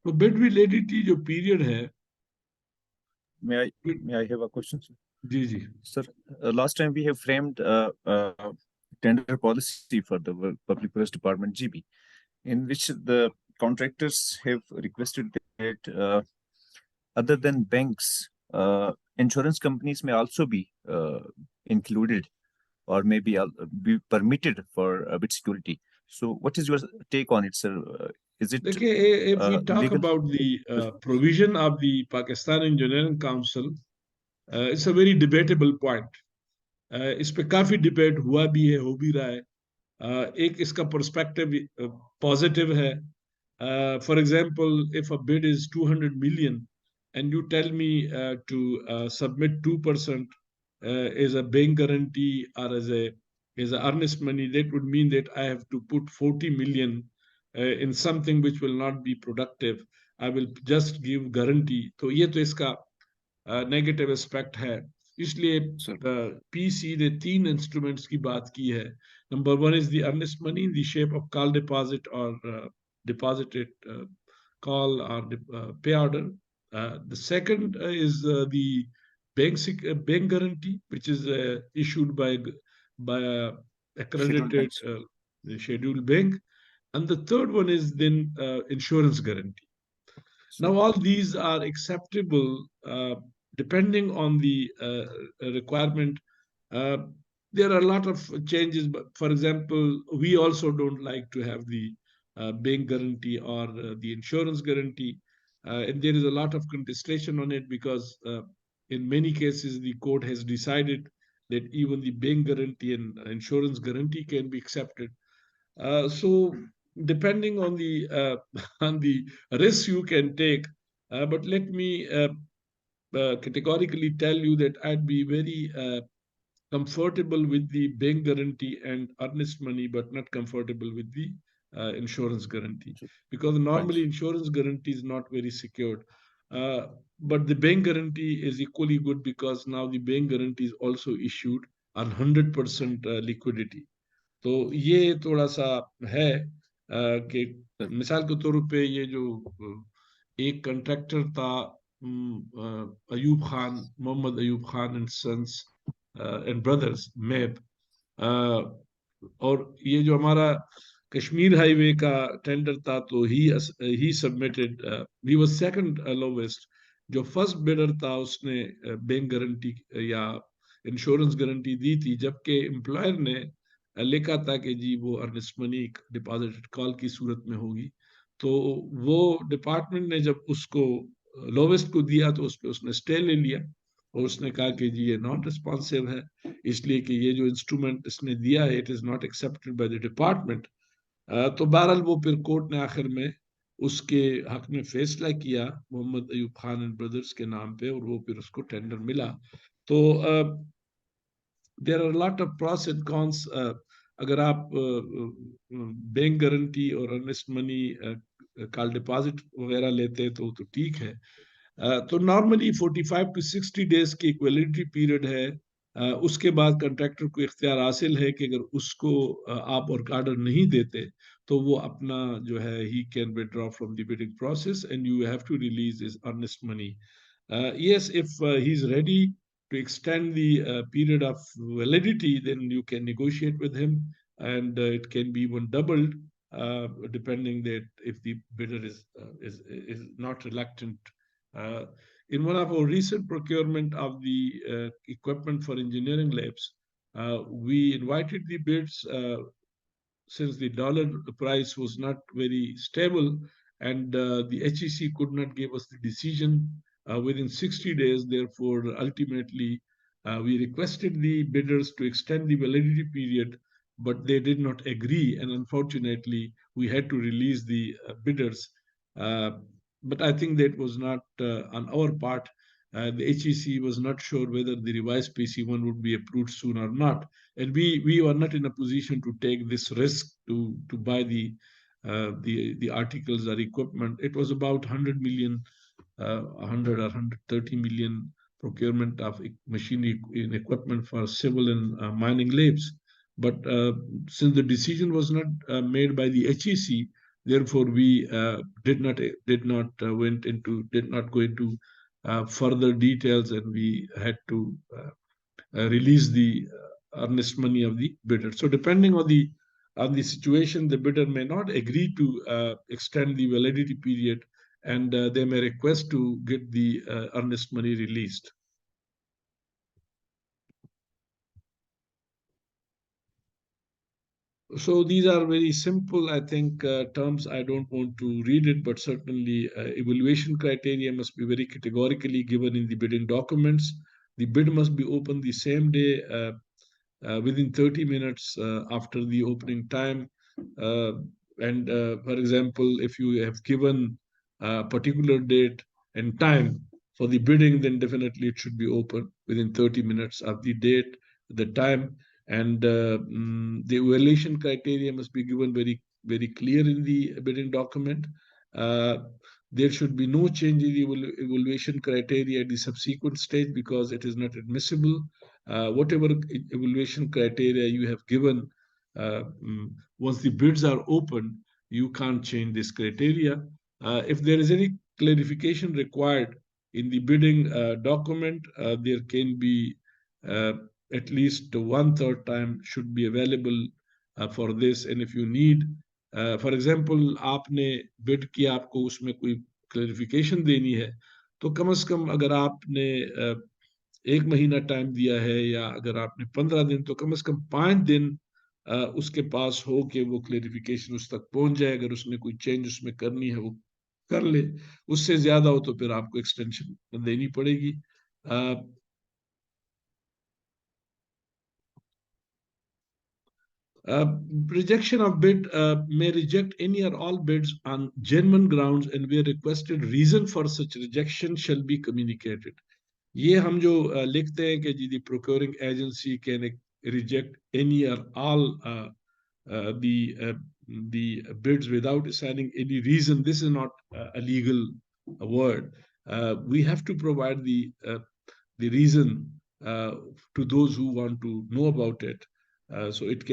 तो बिड वैलिडिटी जो पीरियड है, May I have a question, sir? जी जी Sir, last time we have framed tender policy for the Public Works Department GB, in which the contractors have requested that other than banks, insurance companies may also be included or maybe be permitted for bid security. So what is your take on it, sir? Is it देखिए, if we talk legal? about the provision of the Pakistan Engineering Council, it's a very debatable point. इस पे काफी debate हुआ भी है, हो भी रहा है। एक इसका पर्सपेक्टिव पॉजिटिव है। For example if a bid is 200 million and you tell me to submit 2% as a bank guarantee or as a earnest money, that would mean that I have to put 40 million in something which will not be productive. I will just give guarantee. तो ये तो इसका negative aspect है। इसलिए PC ने 3 instruments की बात की है। Number 1 is the earnest money in the shape of call deposit और deposited call or the pay order. The second is the bank guarantee, which is issued by accredited scheduled bank. And the third one is then insurance guarantee. Now, all these are acceptable depending on the requirement. There are a lot of changes, but for example, we also don't like to have the bank guarantee or the insurance guarantee. And there is a lot of contestation on it because in many cases, the court has decided that even the bank guarantee and insurance guarantee can be accepted. So depending on the on the risk you can take, but let me categorically tell you that I'd be very comfortable with the bank guarantee and earnest money, but not comfortable with the insurance guarantee, because normally insurance guarantee is not very secured. But the bank guarantee is equally good because now the bank guarantee is also issued on 100% liquidity. तो ये थोड़ा सा है कि मिसाल के तौर पे ये जो एक कंट्रैक्टर था Ayub Khan, Mohammad Ayub Khan and sons and brothers map, और ये जो हमारा कश्मीर हाईवे का टेंडर था तो he submitted, he was second lowest. जो फर्स्ट बिडर था उसने बैंक गारंटी या इंश्योरेंस गारंटी दी थी, जबकि एम्प्लॉयर ने लिखा था कि जी वो अर्नेस्ट मनी डिपॉजिटेड कॉल की सूरत में होगी. तो वो डिपार्टमेंट ने जब उसको लोवेस्ट को दिया तो उस पर उसने स्टे ले लिया और उसने कहा कि जी ये नॉन रिस्पॉन्सिव है, इसलिए कि ये जो इंस्ट्रूमेंट इसने दिया है it is not accepted by the department. तो बहरहाल वो फिर कोर्ट ने आखिर में उसके हक में फैसला किया मोहम्मद अयूब खान एंड ब्रदर्स के नाम पे, और वो फिर उसको टेंडर मिला. तो there are lot of pros and cons. अगर आप बैंक गारंटी और अर्नेस्ट मनी कॉल डिपॉजिट वगैरह लेते हैं तो ठीक है. तो नॉर्मली 45 to 60 डेज की एक वैलिडिटी पीरियड है. उसके बाद कंट्रैक्टर को इख्तियार हासिल है कि अगर उसको आप वर्क ऑर्डर नहीं देते तो वो अपना जो है he can withdraw from the bidding process and you have to release his earnest money. Yes, if he is ready to extend the period of validity, then you can negotiate with him, and it can be even doubled, depending that if the bidder is not reluctant. In one of our recent procurement of the equipment for engineering labs, we invited the bids since the dollar price was not very stable, and the HEC could not give us the decision within 60 days. Therefore, ultimately, we requested the bidders to extend the validity period, but they did not agree, and unfortunately, we had to release the bidders. But I think that was not on our part. The HEC was not sure whether the revised PC1 would be approved soon or not, and we were not in a position to take this risk to buy the articles or equipment. It was about 100 million, 100 or 130 million procurement of machinery and equipment for civil and mining labs. But since the decision was not made by the HEC, therefore we did not go into further details, and we had to release the earnest money of the bidder. So depending on the situation, the bidder may not agree to extend the validity period, and they may request to get the earnest money released. So these are very simple, I think, terms. I don't want to read it, but certainly evaluation criteria must be very categorically given in the bidding documents. The bid must be opened the same day within 30 minutes after the opening time. And for example, if you have given a particular date and time for the bidding, then definitely it should be open within 30 minutes of the date, the time. And the evaluation criteria must be given very, very clear in the bidding document. There should be no change in the evaluation criteria at the subsequent stage because it is not admissible. Whatever evaluation criteria you have given, once the bids are open, you can't change this criteria. If there is any clarification required in the bidding document, there can be at least 1/3 time should be available for this. And if you need, for example, आपने bid किया, आपको उसमें कोई clarification देनी है, तो कम से कम अगर आपने 1 महीना टाइम दिया है या अगर आपने 15 दिन, तो कम से कम 5 दिन उसके पास हो कि वो क्लेरिफिकेशन उस तक पहुंच जाए। अगर उसने कोई चेंज उसमें करनी है वो कर ले, उससे ज्यादा हो तो फिर आपको एक्सटेंशन देनी पड़ेगी। Rejection of bid may reject any or all bids on genuine grounds, and where requested reason for such rejection shall be communicated. ये हम जो लिखते हैं कि जी the procuring agency can reject any or all the bids without assigning any reason. This is not a legal word. We have to provide the reason to those who want to know about it. So it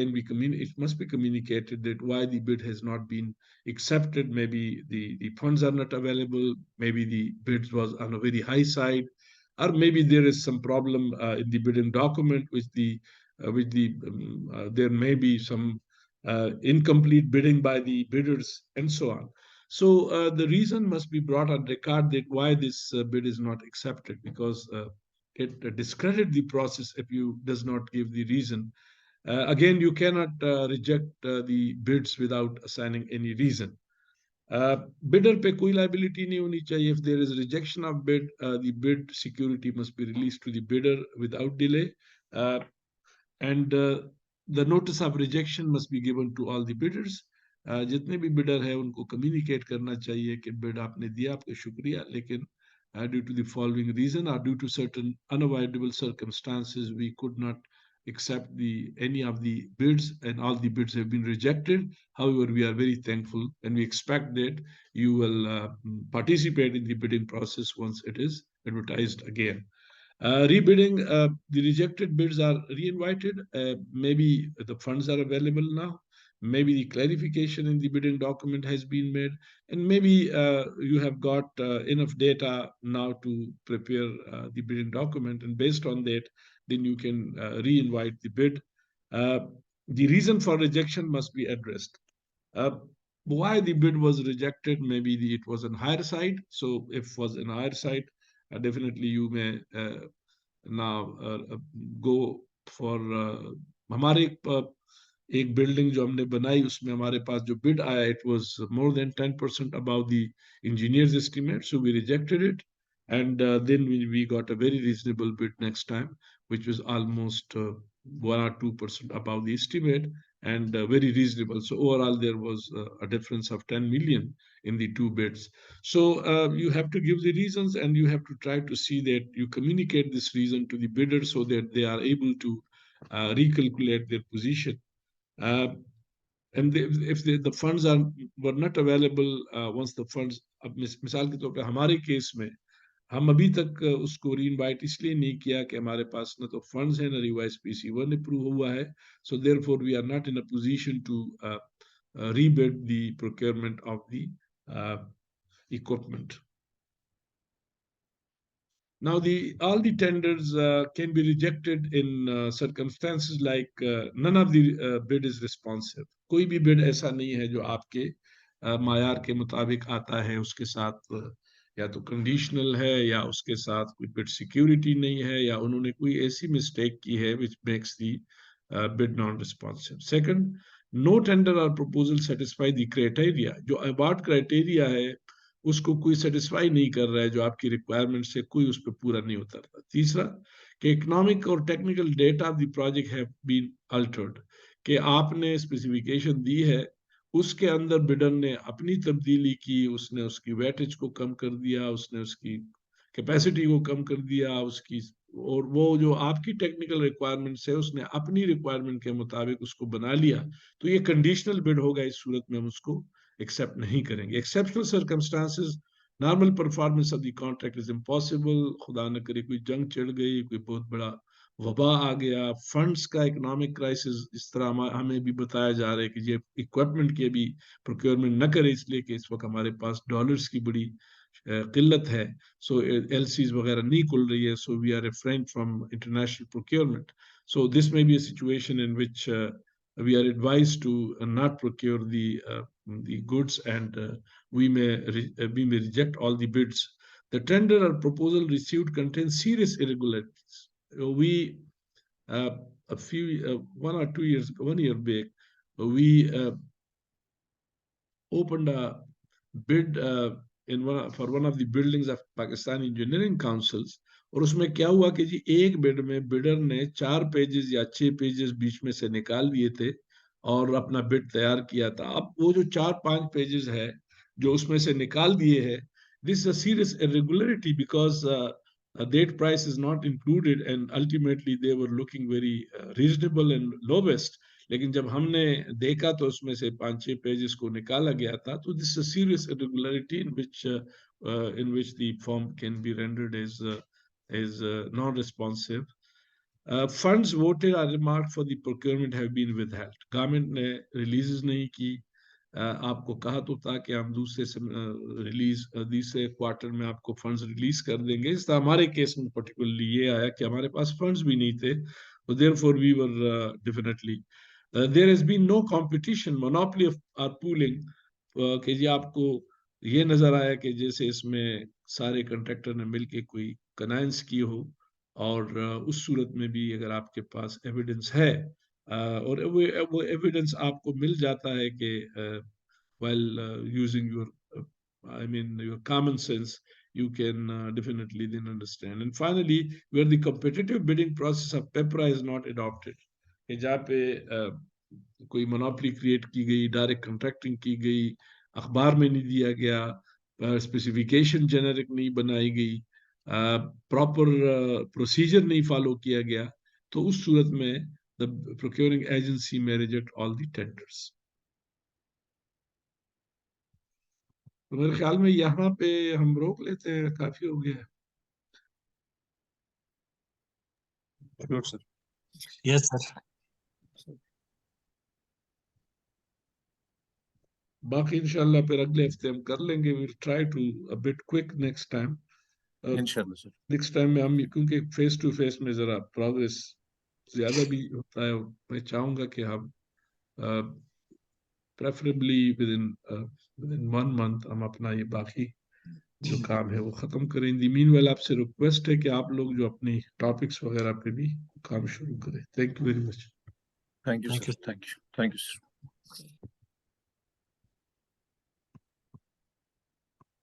must be communicated that why the bid has not been accepted. Maybe the funds are not available. Maybe the bids was on a very high side, or maybe there is some problem in the bidding document, there may be some incomplete bidding by the bidders, and so on. So the reason must be brought on record that why this bid is not accepted, because it discredit the process if you does not give the reason. Again, you cannot reject the bids without assigning any reason. Bidder पे कोई liability नहीं होनी चाहिए. If there is rejection of bid, the bid security must be released to the bidder without delay, and the notice of rejection must be given to all the bidders. जितने भी bidder है उनको communicate करना चाहिए कि bid आपने दिया, आपका शुक्रिया, लेकिन due to the following reason or due to certain unavoidable circumstances, we could not accept any of the bids, and all the bids have been rejected. However, we are very thankful and we expect that you will participate in the bidding process once it is advertised again. Rebidding, the rejected bids are re-invited. Maybe the funds are available now. Maybe the clarification in the bidding document has been made, and maybe you have got enough data now to prepare the bidding document, and based on that, then you can re-invite the bid. The reason for rejection must be addressed. Why the bid was rejected? Maybe it was on higher side. So if it was on higher side, definitely you may now go for हमारे एक building जो हमने बनाई उसमें हमारे पास जो bid आया, it was more than 10% above the engineer's estimate, so we rejected it, and then we got a very reasonable bid next time, which was almost 1 or 2% above the estimate, and very reasonable. So overall there was a difference of 10 million in the two bids. So you have to give the reasons, and you have to try to see that you communicate this reason to the bidder so that they are able to recalculate their position. And if the funds were not available, once the funds, मिसाल के तौर पे हमारे case में हम अभी तक उसको री-इनवाइट इसलिए नहीं किया कि हमारे पास न तो फंड्स है, न रिवाइज PC1 अप्रूव हुआ है. So therefore we are not in a position to rebid the procurement of the equipment. Now, all the tenders can be rejected in circumstances like none of the bid is responsive. कोई भी bid ऐसा नहीं है जो आपके मायार के मुताबिक आता है, उसके साथ या तो कंडीशनल है या उसके साथ कोई bid security नहीं है या उन्होंने कोई ऐसी mistake की है which makes the bid non-responsive. Second, no tender or proposal satisfy the criteria. जो award criteria है उसको कोई सेटिस्फाई नहीं कर रहा है, जो आपकी रिक्वायरमेंट से कोई उस पर पूरा नहीं उतरता. तीसरा, कि इकोनॉमिक और technical data of the project have been altered, कि आपने स्पेसिफिकेशन दी है, उसके अंदर बिडर ने अपनी तब्दीली की, उसने उसकी वेटेज को कम कर दिया, उसने उसकी कैपेसिटी को कम कर दिया, उसकी, और वो जो आपकी टेक्निकल रिक्वायरमेंट्स है उसने अपनी रिक्वायरमेंट के मुताबिक उसको बना लिया, तो ये कंडीशनल बिड होगा. इस सूरत में हम उसको एक्सेप्ट नहीं करेंगे. Exceptional circumstances, normal performance of the contract is impossible. खुदा न करे कोई जंग चढ़ गई, कोई बहुत बड़ा वबा आ गया, फंड्स का इकोनॉमिक क्राइसिस, इस तरह हमें भी बताया जा रहा है कि ये इक्विपमेंट की भी प्रोक्योरमेंट न करे, इसलिए कि इस वक्त हमारे पास डॉलर्स की बड़ी किल्लत है, सो एलसीज वगैरह नहीं खुल रही है, so we are refrained from international procurement. So this may be a situation in which we are advised to not procure the goods, and we may reject all the bids. The tender or proposal received contains serious irregularities. We a few 1 year back, we opened a bid for one of the buildings of Pakistan Engineering Councils, और उसमें क्या हुआ कि जी एक bid में bidder ने 4 pages या 6 pages बीच में से निकाल दिए थे और अपना बिड तैयार किया था। अब वो जो 4-5 पेजेस है जो उसमें से निकाल दिए हैं, this is a serious irregularity because that price is not included, and ultimately they were looking very reasonable and lowest. लेकिन जब हमने देखा तो उसमें से 5-6 पेजेस को निकाला गया था, तो this is serious irregularity in which the firm can be rendered as non-responsive. Funds voted or remarked for the procurement have been withheld. Government ने releases नहीं की, आपको कहा तो था कि हम दूसरे क्वार्टर में आपको फंड्स रिलीज कर देंगे। इस तरह हमारे केस में पर्टिकुलरली ये आया कि हमारे पास फंड्स भी नहीं थे, so therefore we were definitely there has been no competition, monopoly of our pooling, कि जी आपको ये नजर आया कि जैसे इसमें सारे कंट्रैक्टर ने मिलके कोई कनाइंस की हो, और उस सूरत में भी अगर आपके पास एविडेंस है, और वो एविडेंस आपको मिल जाता है कि while using your your common sense, you can definitely then understand. And finally, where the competitive bidding process of PPRA is not adopted, कि जहाँ पे कोई मोनोपोली क्रिएट की गई, डायरेक्ट कॉन्ट्रैक्टिंग की गई, अखबार में नहीं दिया गया, स्पेसिफिकेशन जेनेरिक नहीं बनाई गई, प्रॉपर प्रोसीजर नहीं फॉलो किया गया, तो उस सूरत में द प्रोक्योरिंग एजेंसी में रिजेक्ट ऑल द टेंडर्स। तो मेरे ख्याल में यहाँ पे हम रोक लेते हैं, काफी हो गया। Yes sir. बाकी इंशाल्लाह फिर अगले हफ्ते हम कर लेंगे। Will try to a bit quick next time. इंशाल्लाह सर। नेक्स्ट टाइम में हम, क्योंकि फेस टू फेस में जरा प्रोग्रेस ज्यादा भी होता है, मैं चाहूंगा कि हम प्रेफरेबली विद इन 1 मंथ हम अपना ये बाकी जो काम है वो खत्म करें। इन दी मीनवाइल आपसे रिक्वेस्ट है कि आप लोग जो अपनी टॉपिक्स वगैरह पे भी काम शुरू करें। Thank you very much. Thank you sir. Thank you sir.